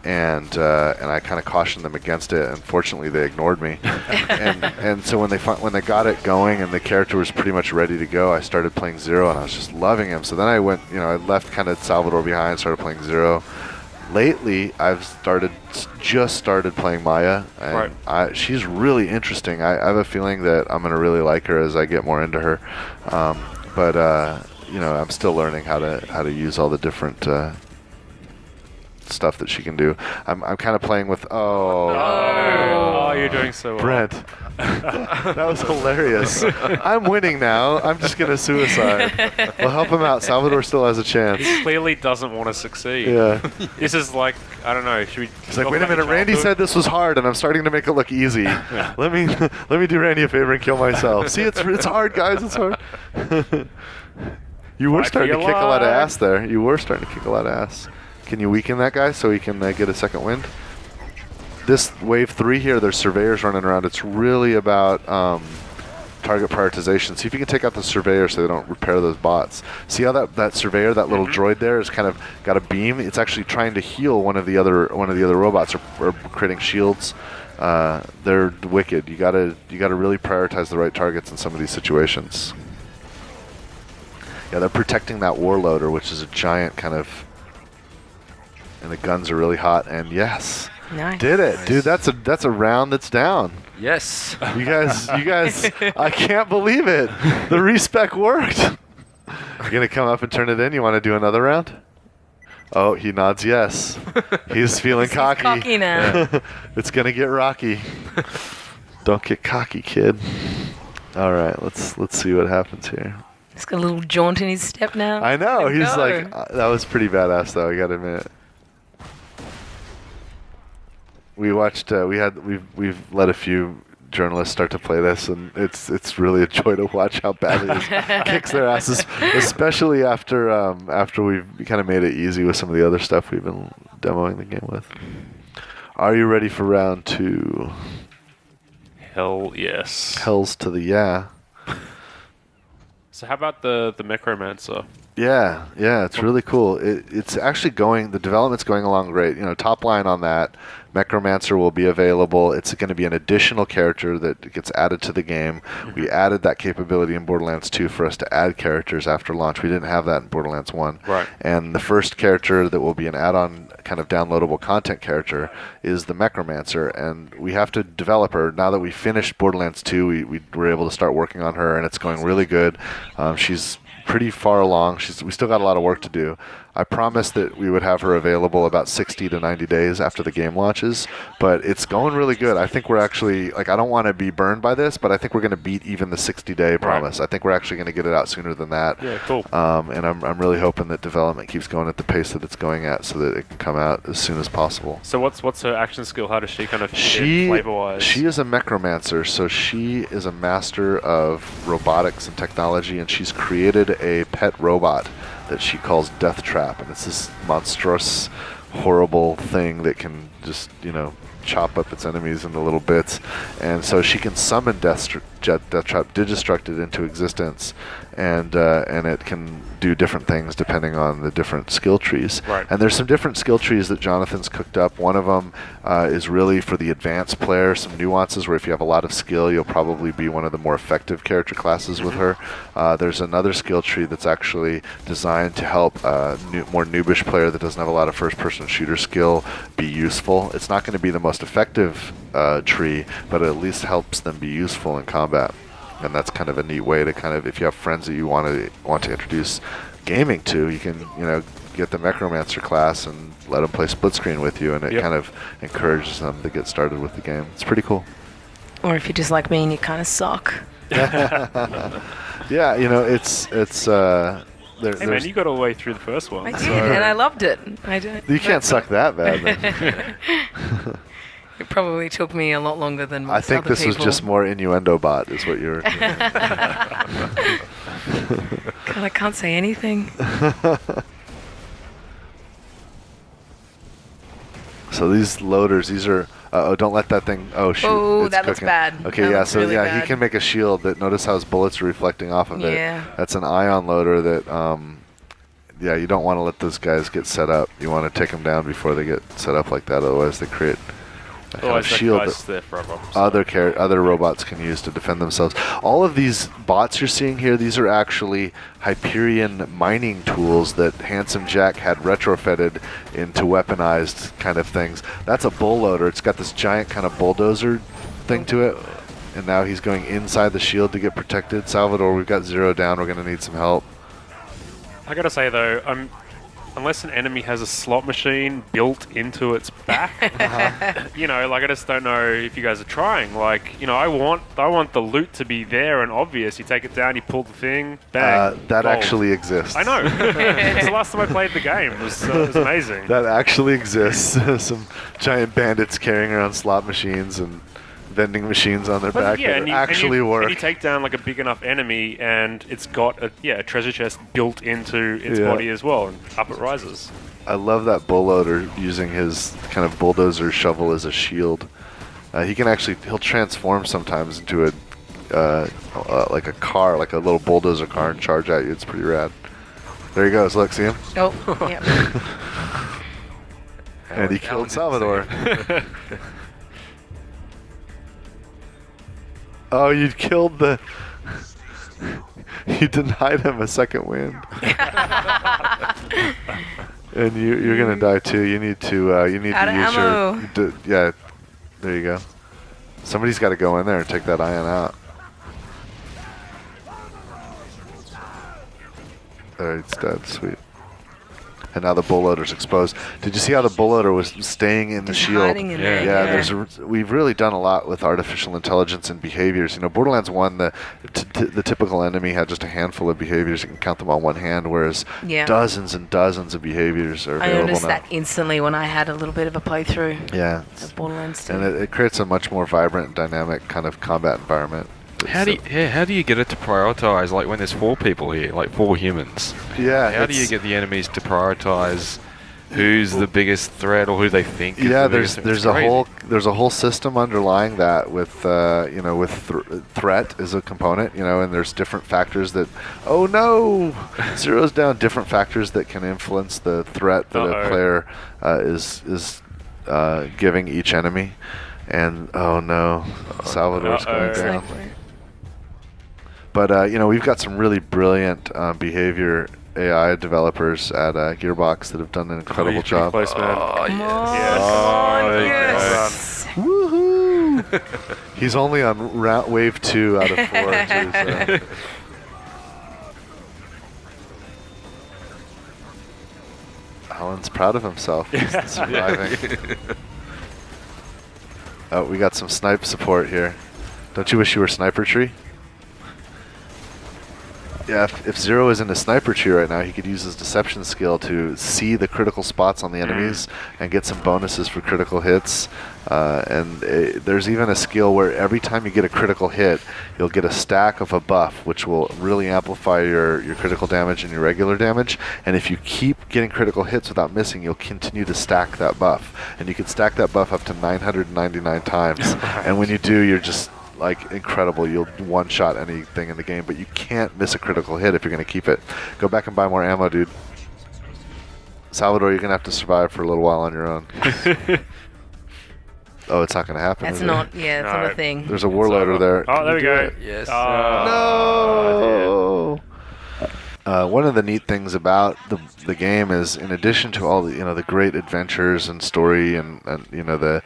And I kind of cautioned them against it. Unfortunately, they ignored me. and so when they got it going and the character was pretty much ready to go, I started playing Zero, and I was just loving him. So then I went, I left kind of Salvador behind, started playing Zero. Lately, I've just started playing Maya, and she's really interesting. I have a feeling that I'm going to really like her as I get more into her. But I'm still learning how to use all the different stuff that she can do. I'm kind of playing with you're doing so well. Brent. That was hilarious. I'm winning now. I'm just going to suicide. We'll help him out. Salvador still has a chance. He clearly doesn't want to succeed. Yeah. This is like, I don't know, should we... He's like, wait a minute, Randy said this was hard, and I'm starting to make it look easy. Let me do Randy a favor and kill myself. See, it's hard, guys. It's hard. You were starting to kick a lot of ass there. You were starting to kick a lot of ass. Can you weaken that guy so he can get a second wind? This wave 3 here, there's surveyors running around. It's really about target prioritization. See if you can take out the surveyor so they don't repair those bots. See how that surveyor, that little droid there, is kind of got a beam? It's actually trying to heal one of the other robots or creating shields. They're wicked. You gotta really prioritize the right targets in some of these situations. Yeah, they're protecting that warloader, which is a giant kind of. And the guns are really hot. And yes. Nice. Did it, dude? That's a round that's down. Yes. You guys, I can't believe it. The respec worked. You're gonna come up and turn it in. You want to do another round? Oh, he nods yes. He's feeling cocky. He's cocky now. It's gonna get rocky. Don't get cocky, kid. All right, let's see what happens here. He's got a little jaunt in his step now. I know. He's like, that was pretty badass, though. I gotta admit. We watched. We've let a few journalists start to play this, and it's really a joy to watch how badly it kicks their asses, especially after we've kind of made it easy with some of the other stuff we've been demoing the game with. Are you ready for round 2? Hell yes. Hells to the yeah. So how about the Mechromancer? Yeah, it's really cool. It's actually the development's going along great. Top line on that, Mechromancer will be available. It's going to be an additional character that gets added to the game. Mm-hmm. We added that capability in Borderlands 2 for us to add characters after launch. We didn't have that in Borderlands 1. Right. And the first character that will be an add-on kind of downloadable content character is the Mechromancer, and we have to develop her. Now that we finished Borderlands 2, we were able to start working on her, and it's going really good. She's pretty far along. We still got a lot of work to do. I promised that we would have her available about 60 to 90 days after the game launches, but it's going really good. I think we're actually, I don't want to be burned by this, but I think we're going to beat even the 60-day promise. I think we're actually going to get it out sooner than that. Yeah, cool. And I'm really hoping that development keeps going at the pace that it's going at so that it can come out as soon as possible. So what's her action skill? How does she kind of fit flavor-wise? She is a Mechromancer, so she is a master of robotics and technology, and she's created a pet robot that she calls Death Trap, and it's this monstrous, horrible thing that can just, chop up its enemies into little bits. And so she can summon Death Trap, digistruct it into existence, and it can do different things depending on the different skill trees. Right. And there's some different skill trees that Jonathan's cooked up. One of them is really for the advanced player, some nuances where if you have a lot of skill, you'll probably be one of the more effective character classes with her. There's another skill tree that's actually designed to help more noobish player that doesn't have a lot of first-person shooter skill be useful. It's not going to be the most effective tree, but it at least helps them be useful in combat. And that's kind of a neat way to if you have friends that you want to introduce gaming to, you can get the Mechromancer class and let them play split screen with you, and it kind of encourages them to get started with the game. It's pretty cool. Or if you're just like me and you kind of suck. Yeah, it's. Hey man, you got all the way through the first one. I did, and I loved it. You can't suck that bad, then. It probably took me a lot longer than most I think other this people. was just more innuendo bot, is what you're. God, I can't say anything. So these loaders, these are. Don't let that thing. Oh shoot! Oh, it's that looks cooking. bad. Okay, That yeah. looks So really he bad. can make a shield that. Notice how his bullets are reflecting off of it. Yeah. That's an ion loader that. Yeah, you don't want to let those guys get set up. You want to take them down before they get set up like that. Otherwise, they create a kind of shield that other robots can use to defend themselves. All of these bots you're seeing here, these are actually Hyperion mining tools that Handsome Jack had retrofitted into weaponized kind of things. That's a bull loader. It's got this giant kind of bulldozer thing to it. And now he's going inside the shield to get protected. Salvador, we've got 0 down. We're going to need some help. I gotta say though, unless an enemy has a slot machine built into its back, I just don't know if you guys are trying. I want the loot to be there and obvious. You take it down, you pull the thing, bang. That gold. actually exists. I know. It's the last time I played the game. It was amazing. That actually exists. Some giant bandits carrying around slot machines and vending machines on their back that actually work. And you take down a big enough enemy, and it's got a treasure chest built into its body as well, and up it rises. I love that bull loader using his kind of bulldozer shovel as a shield. He'll transform sometimes into a car, like a little bulldozer car, and charge at you. It's pretty rad. There he goes. Look, see him? Oh, yeah. And he killed Salvador. Oh, you killed the... You denied him a second wind. And you're going to die too. You need to use ammo. yeah, there you go. Somebody's got to go in there and take that ion out. There, it's dead. Sweet. And now the bull loader's exposed. Did you see how the bull loader was staying in the shield? Hiding in there, yeah. We've really done a lot with artificial intelligence and behaviors. Borderlands 1, the typical enemy had just a handful of behaviors. You can count them on one hand, whereas dozens and dozens of behaviors are available now. I noticed that instantly when I had a little bit of a playthrough. Yeah. Of Borderlands 2. And it creates a much more vibrant, dynamic kind of combat environment. How do you get it to prioritize, when there's 4 people here, 4 humans? Yeah. How do you get the enemies to prioritize who's the biggest threat or who they think is the biggest? There's a whole system underlying that with threat is a component, and there's different factors that zeroes down different factors that can influence the threat that a player is giving each enemy. And Salvador's going down. But we've got some really brilliant behavior AI developers at Gearbox that have done an incredible job. Close, man. Come on, Yes. Woohoo! He's only on wave 2 out of 4. Too, so. Alan's proud of himself. He's surviving. Oh, we got some snipe support here. Don't you wish you were Sniper Tree? Yeah, if Zero is in a Sniper Tree right now, he could use his deception skill to see the critical spots on the enemies and get some bonuses for critical hits. There's even a skill where every time you get a critical hit, you'll get a stack of a buff, which will really amplify your critical damage and your regular damage. And if you keep getting critical hits without missing, you'll continue to stack that buff. And you can stack that buff up to 999 times. And when you do, you're just like incredible. You'll one-shot anything in the game, but you can't miss a critical hit if you're going to keep it. Go back and buy more ammo, dude. Salvador, you're going to have to survive for a little while on your own. Oh, it's not going to happen. That's not, yeah, it's not a thing. There's a warloader there. Oh, there we go. Yes. No. One of the neat things about the game is, in addition to all the great adventures and story and the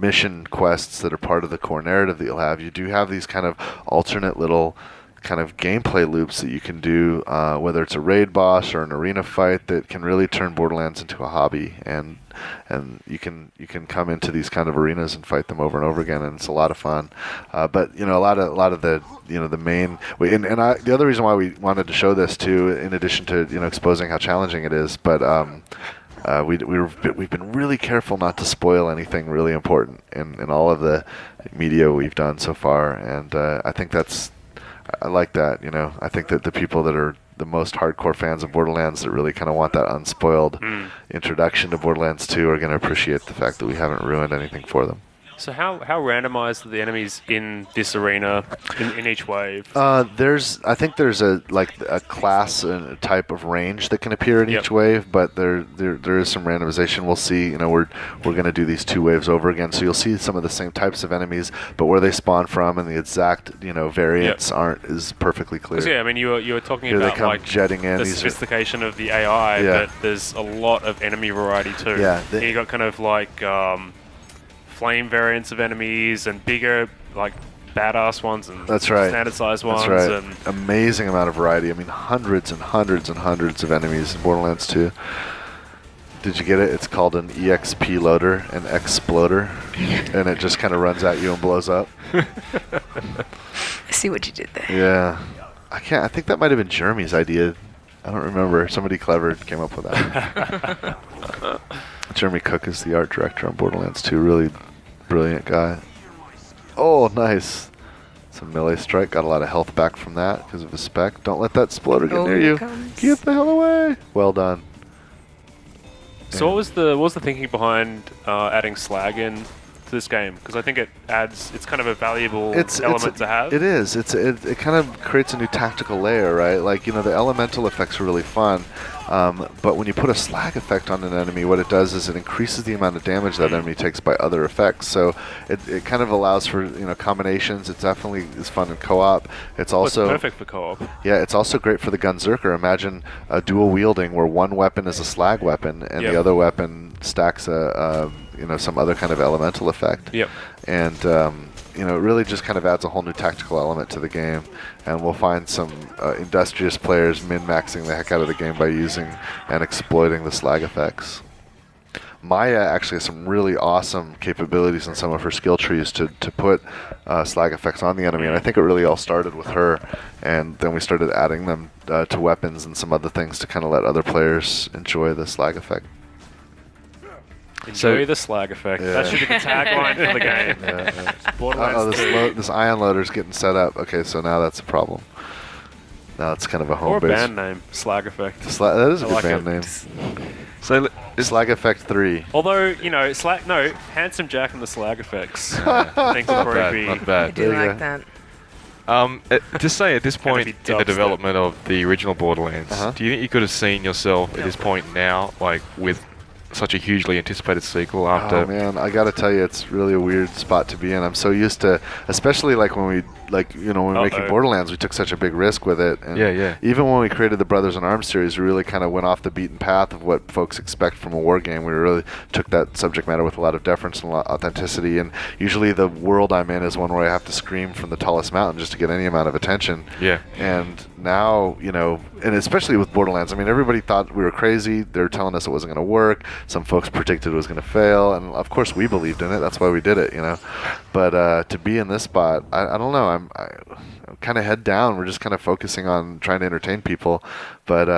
mission quests that are part of the core narrative that you'll have, you do have these kind of alternate little kind of gameplay loops that you can do, whether it's a raid boss or an arena fight, that can really turn Borderlands into a hobby, and you can come into these kind of arenas and fight them over and over again, and it's a lot of fun. But a lot of the the main the other reason why we wanted to show this too, in addition to exposing how challenging it is, but we've been really careful not to spoil anything really important in all of the media we've done so far, and I think I like that. I think that the people that are the most hardcore fans of Borderlands that really kind of want that unspoiled introduction to Borderlands 2 are going to appreciate the fact that we haven't ruined anything for them. So how randomized are the enemies in this arena in each wave? I think there's a class and a type of range that can appear in each wave, but there is some randomization. We'll see. We're going to do these 2 waves over again, so you'll see some of the same types of enemies, but where they spawn from and the exact variants aren't is perfectly clear. Yeah, I mean you were talking Here about they come like jetting in. the sophistication of the AI, but there's a lot of enemy variety too. Yeah, you got kind of like flame variants of enemies and bigger, like badass ones, and standard size ones. That's right. And amazing amount of variety. I mean, hundreds and hundreds and hundreds of enemies in Borderlands 2. Did you get it? It's called an EXP loader, an exploder, and it just kind of runs at you and blows up. I see what you did there. Yeah. I think that might have been Jeremy's idea. I don't remember. Somebody clever came up with that. Jeremy Cook is the art director on Borderlands 2. Really brilliant guy. Oh, nice. Some melee strike. Got a lot of health back from that because of his spec. Don't let that exploder get near you. Get the hell away. Well done. So what was the thinking behind adding slag in to this game? Because I think it's kind of a valuable element to have. It is. It kind of creates a new tactical layer, right? Like, the elemental effects are really fun. But when you put a slag effect on an enemy, what it does is it increases the amount of damage that enemy takes by other effects. So it kind of allows for combinations. It definitely is fun in co-op. It's also perfect for co-op. Yeah, it's also great for the Gunzerker. Imagine a dual wielding where one weapon is a slag weapon and the other weapon stacks some other kind of elemental effect. Yep. And it really just kind of adds a whole new tactical element to the game, and we'll find some industrious players min-maxing the heck out of the game by using and exploiting the slag effects. Maya actually has some really awesome capabilities in some of her skill trees to put slag effects on the enemy, and I think it really all started with her, and then we started adding them to weapons and some other things to kind of let other players enjoy the slag effect. Enjoy the slag effect. Yeah. That should be the tagline for the game. Borderlands 2. This ion loader's getting set up. Okay, so now that's a problem. Now it's kind of a home or a base. band name, Slag Effect. That is a good band name. So Slag Effect 3. Although, Handsome Jack and the Slag Effects. I think would probably be... Not I bad. do like that. Just say at this point in the development of the original Borderlands, do you think you could have seen yourself at this point now, like with such a hugely anticipated sequel after? Oh man, I gotta tell you, it's really a weird spot to be in. I'm so used to, especially like when we like, when we were making Borderlands, we took such a big risk with it. And Yeah. even when we created the Brothers in Arms series, we really kind of went off the beaten path of what folks expect from a war game. We really took that subject matter with a lot of deference and a lot of authenticity. And usually the world I'm in is one where I have to scream from the tallest mountain just to get any amount of attention. Yeah. And now, and especially with Borderlands, I mean, everybody thought we were crazy. They were telling us it wasn't going to work. Some folks predicted it was going to fail. And of course we believed in it. That's why we did it, But to be in this spot, I don't know. I'm kind of head down. We're just kind of focusing on trying to entertain people. But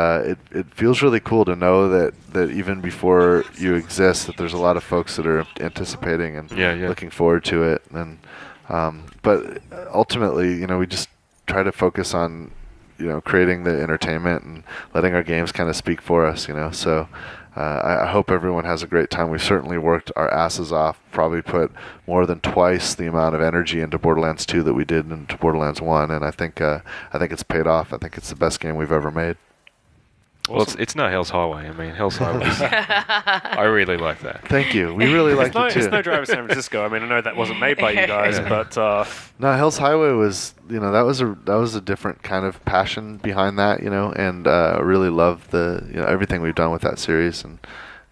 it feels really cool to know that even before you exist, that there's a lot of folks that are anticipating and looking forward to it. And but ultimately, we just try to focus on creating the entertainment and letting our games kind of speak for us. So. I hope everyone has a great time. We've certainly worked our asses off, probably put more than twice the amount of energy into Borderlands 2 that we did into Borderlands 1, and I think it's paid off. I think it's the best game we've ever made. Well, it's no Hell's Highway. I mean, Hell's Highway. I really like that. Thank you. We really liked it too. It's no Drive to San Francisco. I mean, I know that wasn't made by you guys, but no, Hell's Highway was, that was a different kind of passion behind that, and I really love the everything we've done with that series, and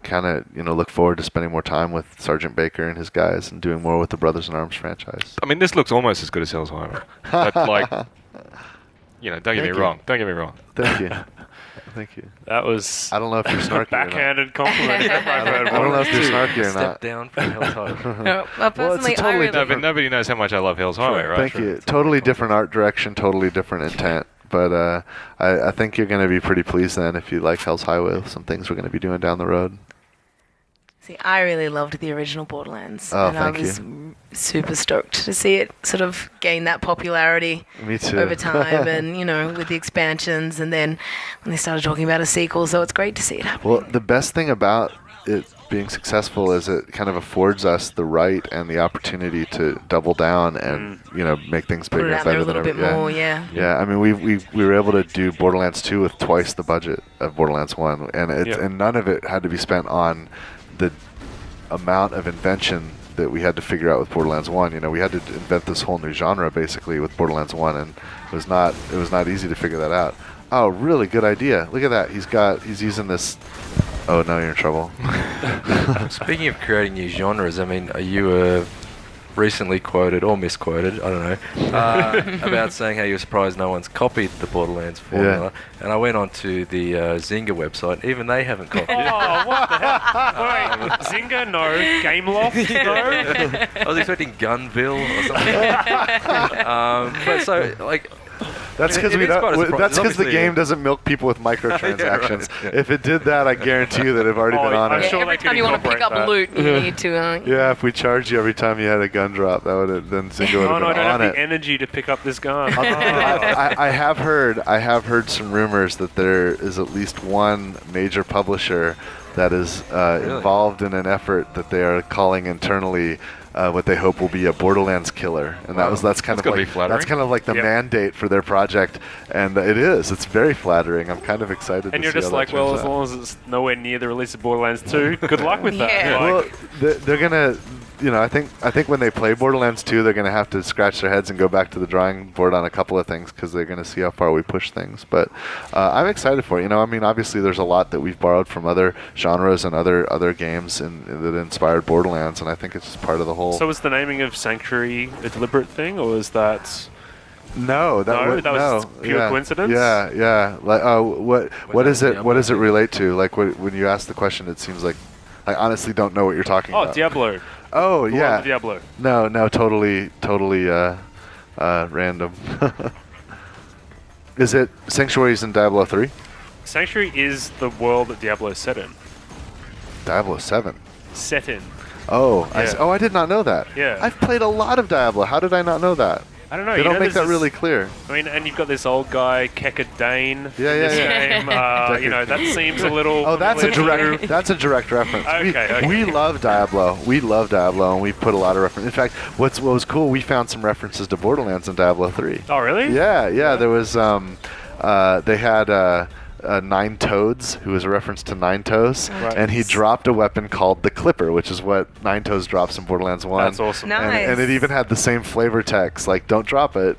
kind of look forward to spending more time with Sergeant Baker and his guys and doing more with the Brothers in Arms franchise. I mean, this looks almost as good as Hell's Highway. But don't get me wrong. Don't get me wrong. Thank you. Thank you. That was. I don't know if you're snarky. Backhanded compliment. I don't know if you're snarky or not. Step down from Hell's Highway. No, personally, I really... No, but nobody knows how much I love Hell's Highway, right? Thank you. Totally different art direction, totally different intent. But I think you're going to be pretty pleased then if you like Hell's Highway with some things we're going to be doing down the road. See, I really loved the original Borderlands. Oh, and I was super stoked to see it sort of gain that popularity over time and, with the expansions, and then when they started talking about a sequel, so it's great to see it happen. Well, the best thing about it being successful is it kind of affords us the right and the opportunity to double down and, make things bigger and better than ever. Put it out there a little bit more, yeah. Yeah, I mean, we were able to do Borderlands 2 with twice the budget of Borderlands 1, and and none of it had to be spent on the amount of invention that we had to figure out with Borderlands 1. We had to invent this whole new genre basically with Borderlands 1, and it was not easy to figure that out. Oh, really good idea. Look at that. He's using this. Oh, now you're in trouble. Speaking of creating new genres, I mean, you were recently quoted or misquoted, I don't know, about saying how you were surprised no one's copied the Borderlands formula. Yeah. And I went on to the Zynga website. Even they haven't copied it. Oh, what the hell? Wait, Zynga, no. Gameloft, no. I was expecting Gunville or something. But so, like... That's because the game doesn't milk people with microtransactions. Yeah. If it did that, I guarantee you that it'd already been on it. Sure every time you want to pick up loot, you need to. Yeah, if we charged you every time you had a gun drop, that would have then Zynga would have been on it. I don't have the energy to pick up this gun. I have heard some rumors that there is at least one major publisher that is involved in an effort that they are calling internally what they hope will be a Borderlands killer, and that's kind of like the mandate for their project, and it is. It's very flattering. I'm kind of excited. And to you're see just how like, that well, turns as out. long as it's nowhere near the release of Borderlands 2, good luck with that. Yeah. Well, they're gonna. I think when they play Borderlands 2, they're going to have to scratch their heads and go back to the drawing board on a couple of things because they're going to see how far we push things. But I'm excited for it. I mean, obviously there's a lot that we've borrowed from other genres and other games that inspired Borderlands, and I think it's just part of the whole. So was the naming of Sanctuary a deliberate thing, or was that? No, that was just pure coincidence. Yeah. Like, what is it? What does it relate to? Like when you ask the question, it seems like I honestly don't know what you're talking about. Oh, Diablo. Oh, the yeah. Diablo. No, totally random. Is it Sanctuaries in Diablo 3? Sanctuary is the world that Diablo is set in. Diablo 7. Set in. Oh, Yeah. I did not know that. Yeah. I've played a lot of Diablo. How did I not know that? I don't know. They don't make that really clear. I mean, and you've got this old guy, Keka Dane. Yeah. Game. That seems a little. Oh, that's a direct reference. Okay. We love Diablo. We love Diablo, and we put a lot of reference. In fact, what was cool, we found some references to Borderlands in Diablo 3. Oh, really? Yeah. There was they had Nine Toads, who was a reference to Nine Toes, Right. and he dropped a weapon called the Clipper, which is what Nine Toes drops in Borderlands 1. That's awesome. Nice. And it even had the same flavor text, like "Don't drop it."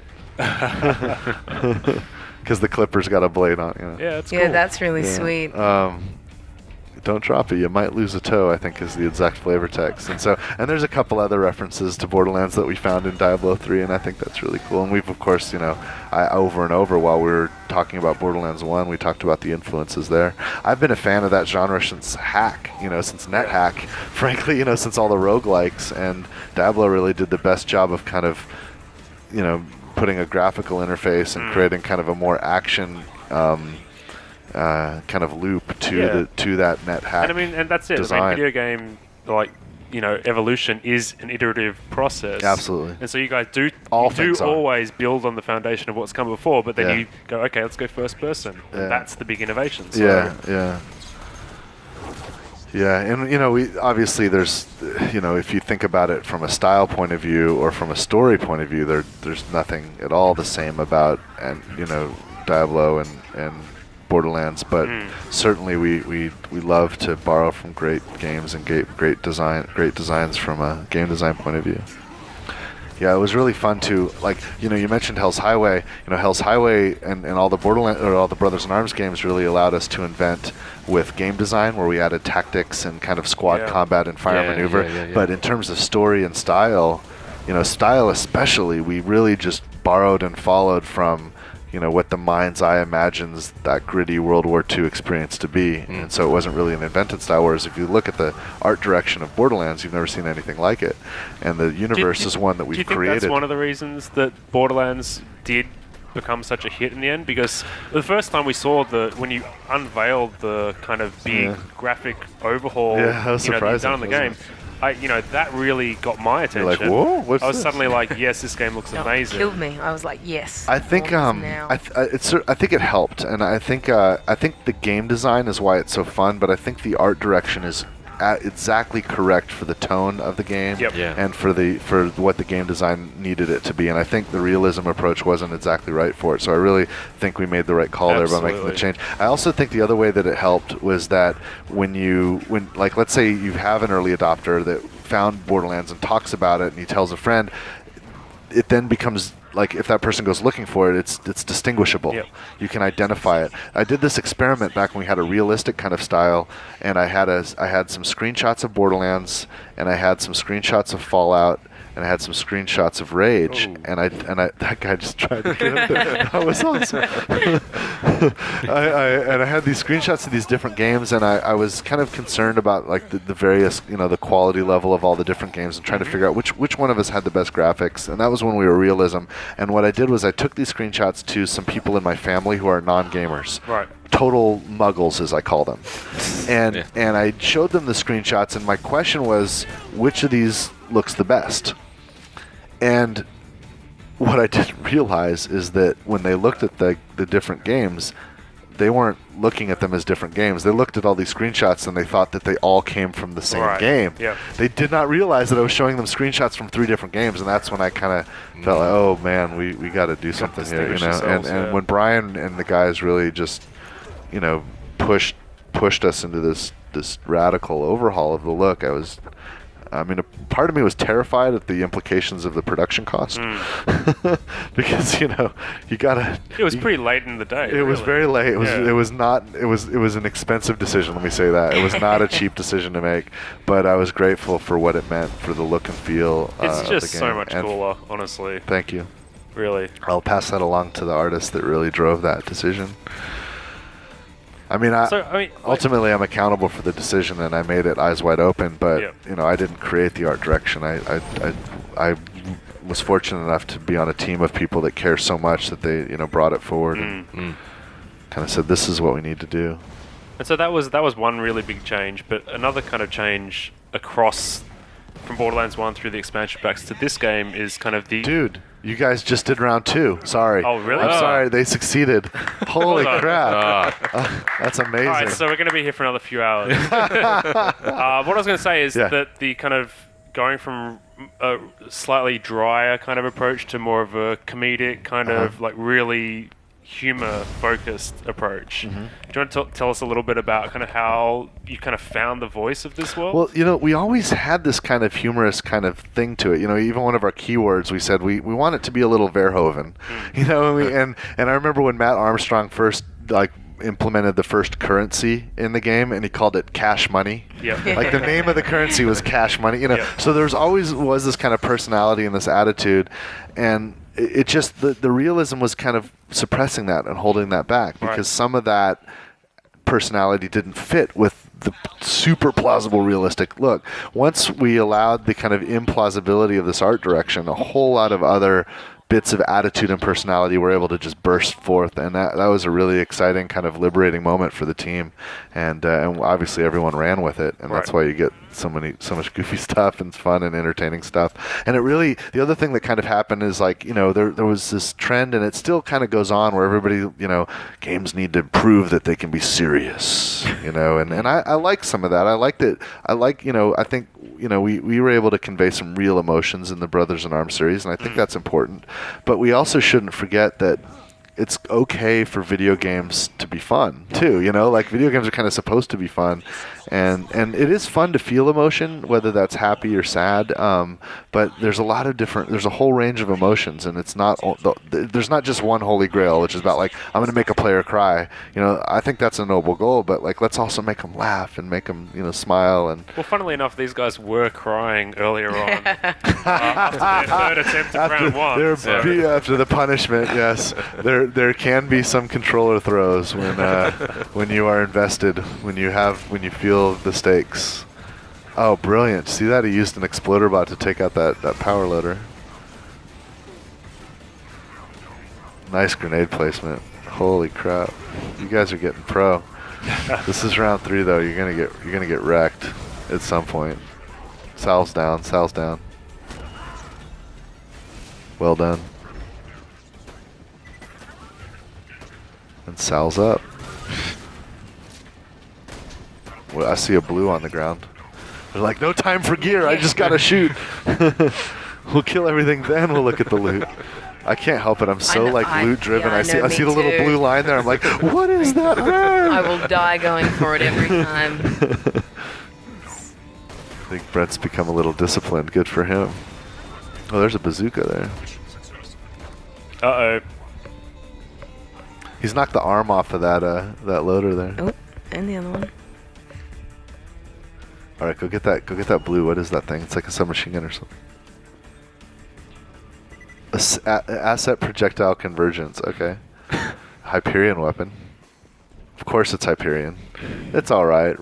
Because the clipper's got a blade on. You know? Yeah, it's Yeah, cool. that's really sweet. Don't drop it, you might lose a toe, I think is the exact flavor text. And there's a couple other references to Borderlands that we found in Diablo 3, and I think that's really cool. And we've, of course, over and over while we were talking about Borderlands 1, we talked about the influences there. I've been a fan of that genre since Hack, since NetHack, frankly, since all the roguelikes, and Diablo really did the best job of kind of, putting a graphical interface and creating kind of a more action kind of loop to that NetHack. And that's it. Design. I mean, video game evolution is an iterative process. Absolutely. And so you guys do things are. always build on the foundation of what's come before, but then you go, okay, let's go first person. And that's the big innovation. So. Yeah, and we obviously there's, if you think about it from a style point of view or from a story point of view, there's nothing at all the same about Diablo and Borderlands, but certainly we love to borrow from great games and great designs from a game design point of view. Yeah, it was really fun to you mentioned Hell's Highway. Hell's Highway and all the Borderlands or all the Brothers in Arms games really allowed us to invent with game design, where we added tactics and kind of squad combat and fire maneuver. Yeah. But in terms of story and style, style especially, we really just borrowed and followed from what the mind's eye imagines that gritty World War II experience to be. And so it wasn't really an invented style, whereas if you look at the art direction of Borderlands, you've never seen anything like it. And the universe is one that we've created. Do you think that's one of the reasons that Borderlands did become such a hit in the end? Because the first time we saw when you unveiled the kind of big graphic overhaul that was surprising, done in the game, that really got my attention. You're like, whoa, what's I was this? suddenly like, yes, this game looks amazing. It killed me. I was like, yes. I think I think it helped, and I think the game design is why it's so fun. But I think the art direction is exactly correct for the tone of the game and for what the game design needed it to be. And I think the realism approach wasn't exactly right for it. So I really think we made the right call there by making the change. I also think the other way that it helped was that when let's say you have an early adopter that found Borderlands and talks about it and he tells a friend, it then becomes if that person goes looking for it, it's distinguishable. Yep. You can identify it. I did this experiment back when we had a realistic kind of style, and I had some screenshots of Borderlands, and I had some screenshots of Fallout, and I had some screenshots of Rage, and I that guy just tried to get it. That was awesome. I had these screenshots of these different games, and I was kind of concerned about the various the quality level of all the different games and trying to figure out which one of us had the best graphics. And that was when we were realism. And what I did was I took these screenshots to some people in my family who are non-gamers. Right. Total muggles, as I call them. And I showed them the screenshots, and my question was, which of these looks the best? And what I didn't realize is that when they looked at the different games, they weren't looking at them as different games. They looked at all these screenshots and they thought that they all came from the same game. Yep. They did not realize that I was showing them screenshots from 3 different games, and that's when I kind of felt like, oh man, we got to do something here, And when Brian and the guys really just, pushed us into this radical overhaul of the look, a part of me was terrified at the implications of the production cost, because you gotta. It was pretty late in the day. It was very late. It was not. It was an expensive decision. Let me say that it was not a cheap decision to make, but I was grateful for what it meant for the look and feel. It's of just the game. so much cooler, honestly. Thank you. Really. I'll pass that along to the artist that really drove that decision. Ultimately, I'm accountable for the decision, and I made it eyes wide open. But I didn't create the art direction. I was fortunate enough to be on a team of people that care so much that they brought it forward and kind of said, "This is what we need to do." And so that was one really big change. But another kind of change across from Borderlands 1 through the expansion packs to this game is kind of the... Dude, you guys just did round 2. Sorry. Oh, really? I'm sorry. They succeeded. Holy crap. That's amazing. All right, so we're going to be here for another few hours. What I was going to say is that the kind of going from a slightly drier kind of approach to more of a comedic kind of really humor-focused approach. Mm-hmm. Do you want to tell us a little bit about kind of how you kind of found the voice of this world? Well, we always had this kind of humorous kind of thing to it. Even one of our keywords, we said we want it to be a little Verhoeven. And I remember when Matt Armstrong first implemented the first currency in the game, and he called it cash money. Yep. Like the name of the currency was cash money. Yep. So there's always was this kind of personality and this attitude, and it just the realism was kind of suppressing that and holding that back because some of that personality didn't fit with the super plausible realistic look. Once we allowed the kind of implausibility of this art direction, a whole lot of other bits of attitude and personality were able to just burst forth, and that was a really exciting kind of liberating moment for the team, and obviously everyone ran with it, and that's why you get so much goofy stuff and fun and entertaining stuff. And it really, the other thing that kind of happened is there was this trend, and it still kind of goes on, where everybody, games need to prove that they can be serious, and I like some of that. I think we were able to convey some real emotions in the Brothers in Arms series, and I think that's important. But we also shouldn't forget that it's okay for video games to be fun too. Video games are kind of supposed to be fun, and it is fun to feel emotion, whether that's happy or sad. But there's a whole range of emotions, and it's not there's not just one holy grail, which is about I'm going to make a player cry. I think that's a noble goal, but let's also make them laugh and make them smile. And well, funnily enough, these guys were crying earlier on after their third attempt at round one. After the punishment, yes. There can be some controller throws when you are invested, when you feel the stakes. Oh, brilliant. See that? He used an exploder bot to take out that power loader. Nice grenade placement. Holy crap. You guys are getting pro. This is round 3 though. You're gonna get wrecked at some point. Sal's down. Well done. And Sal's up. Well, I see a blue on the ground. They're like, no time for gear. I just gotta shoot. We'll kill everything, then we'll look at the loot. I can't help it. I'm so loot driven. I see the little blue line there. I'm like, what is that? I will die going for it every time. I think Brent's become a little disciplined. Good for him. Oh, there's a bazooka there. Uh-oh. He's knocked the arm off of that loader there. Oh, and the other one. All right, go get that blue. What is that thing? It's like a submachine gun or something. Asset projectile convergence. Okay. Hyperion weapon. Of course it's Hyperion. It's all right.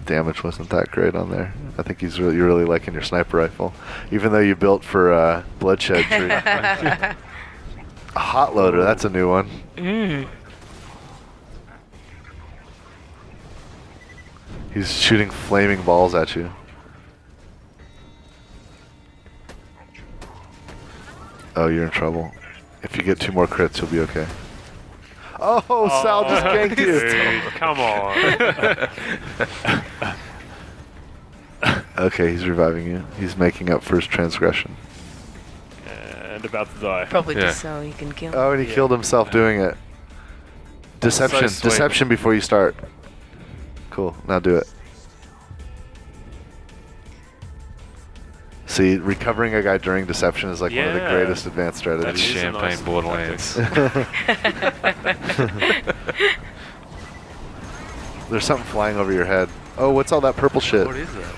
Damage wasn't that great on there. I think you're really liking your sniper rifle, even though you built for bloodshed tree. A hot loader. That's a new one. He's shooting flaming balls at you. Oh, you're in trouble. If you get 2 more crits, you'll be okay. Oh, Sal just ganked you. Dude, come on. Okay, he's reviving you. He's making up for his transgression. And about to die. Probably just so he can kill him. Oh, and he killed himself doing it. Deception. So Deception before you start. Cool. Now do it. See, recovering a guy during deception is like one of the greatest advanced strategies. That's champagne Borderlands. There's something flying over your head. Oh, what's all that purple shit? What is that?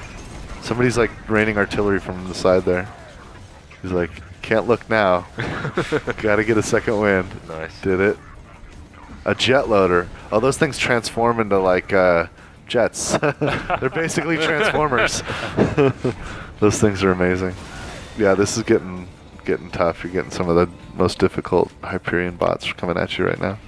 Somebody's raining artillery from the side there. He's like, can't look now. Gotta get a second wind. Nice. Did it. A jet loader. Oh, those things transform into jets. They're basically transformers. Those things are amazing. Yeah, this is getting tough. You're getting some of the most difficult Hyperion bots coming at you right now.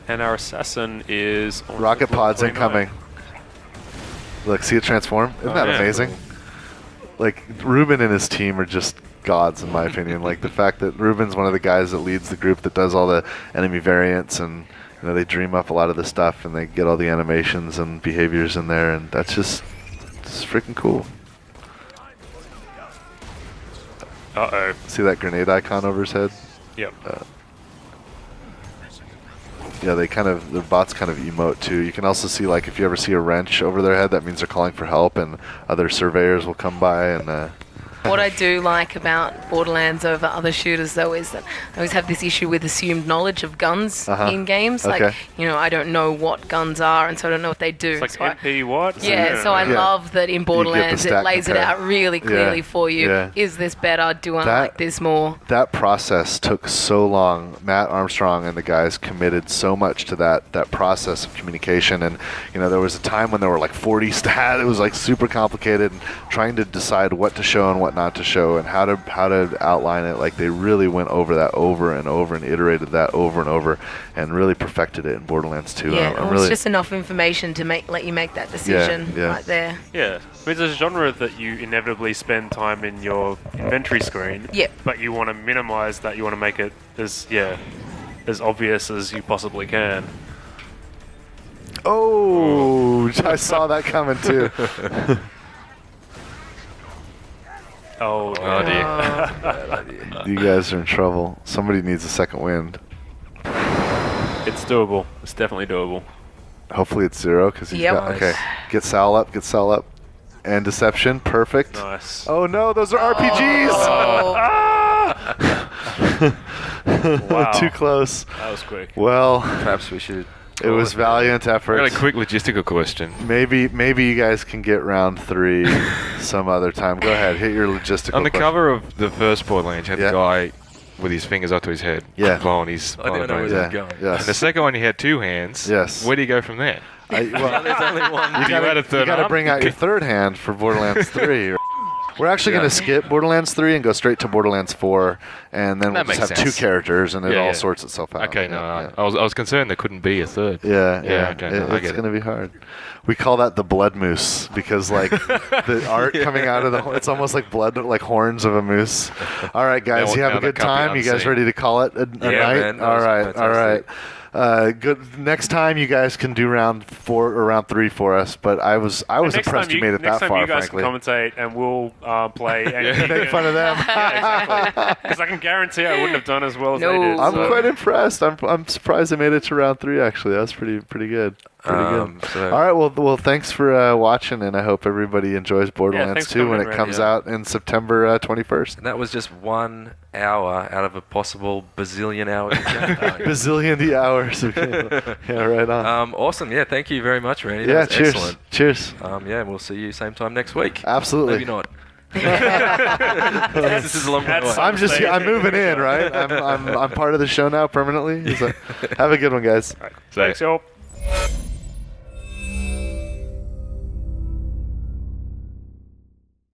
And our assassin is on Rocket pods 49. incoming. Look, see it transform? Isn't that amazing? Ruben and his team are just gods, in my opinion. The fact that Ruben's one of the guys that leads the group that does all the enemy variants, and they dream up a lot of the stuff, and they get all the animations and behaviors in there, and that's just freaking cool. Uh-oh. See that grenade icon over his head? Yep. Yeah, the bots kind of emote too. You can also see, like, if you ever see a wrench over their head, that means they're calling for help, and other surveyors will come by and. What I do like about Borderlands over other shooters, though, is that I always have this issue with assumed knowledge of guns in games. Okay. Like, I don't know what guns are, and so I don't know what they do. It's like MP what? Yeah, so I love that in Borderlands it lays it out really clearly for you. Yeah. Is this better? Do I like this more? That process took so long. Matt Armstrong and the guys committed so much to that process of communication. And, there was a time when there were like 40 stat. It was like super complicated, and trying to decide what to show and what not to show and how to outline it. Like, they really went over that over and over and iterated that over and over and really perfected it in Borderlands 2. Yeah, it's just enough information to let you make that decision right there. Yeah. It's a genre that you inevitably spend time in your inventory screen. Yep. But you want to minimize that. You want to make it as obvious as you possibly can. Oh, I saw that coming too. Oh dear. You guys are in trouble. Somebody needs a second wind. It's doable. It's definitely doable. Hopefully it's Zero, because he's got... Nice. Okay, get Sal up. And Deception, perfect. Nice. Oh no, those are RPGs! Wow. Too close. That was quick. Well, Perhaps we should. it was valiant effort. I got a quick logistical question. Maybe you guys can get round 3 some other time. Go ahead, hit your logistical On the question. cover of the first Borderlands, you had the guy with his fingers up to his head, blowing his. I don't know where brains this out. is going. Yes. And the second one, you had 2 hands. Yes. Where do you go from there? Well, There's only one. You add a third You gotta arm? bring out your third hand for Borderlands 3. We're actually going to skip Borderlands 3 and go straight to Borderlands 4, and then we'll That just have makes 2 sense. characters, and it Yeah, all yeah. sorts itself out. Okay, Yeah. I was concerned there couldn't be a third. Yeah. okay, I It's get going to be hard. We call that the blood moose because, like, the art coming out of it's almost like blood, like horns of a moose. All right, guys, you have a good time. You guys ready to call it a night? Man, All right. fantastic. Good. Next time you guys can do round 4 or round 3 for us. But I was impressed you made it that far. Next time you guys frankly, can commentate and we'll play and make fun of them. Yeah, exactly. Because I can guarantee I wouldn't have done as well as No. they did. I'm so. quite impressed. I'm surprised they made it to round 3. Actually, that was pretty good. Pretty good. So- All right. Well, thanks for watching, and I hope everybody enjoys Borderlands thanks for 2 when coming it in, comes Randy. out in September 21st. And that was just 1 hour out of a possible bazillion hours of gameplay. Bazillion hours. Yeah, right on. Awesome. Yeah, thank you very much, Randy. Yeah, That was cheers. excellent. Cheers. Yeah, we'll see you same time next week. Absolutely. Maybe not. This is a long way away. I'm moving in, right? I'm part of the show now permanently. Have a good one, guys. Thanks, y'all.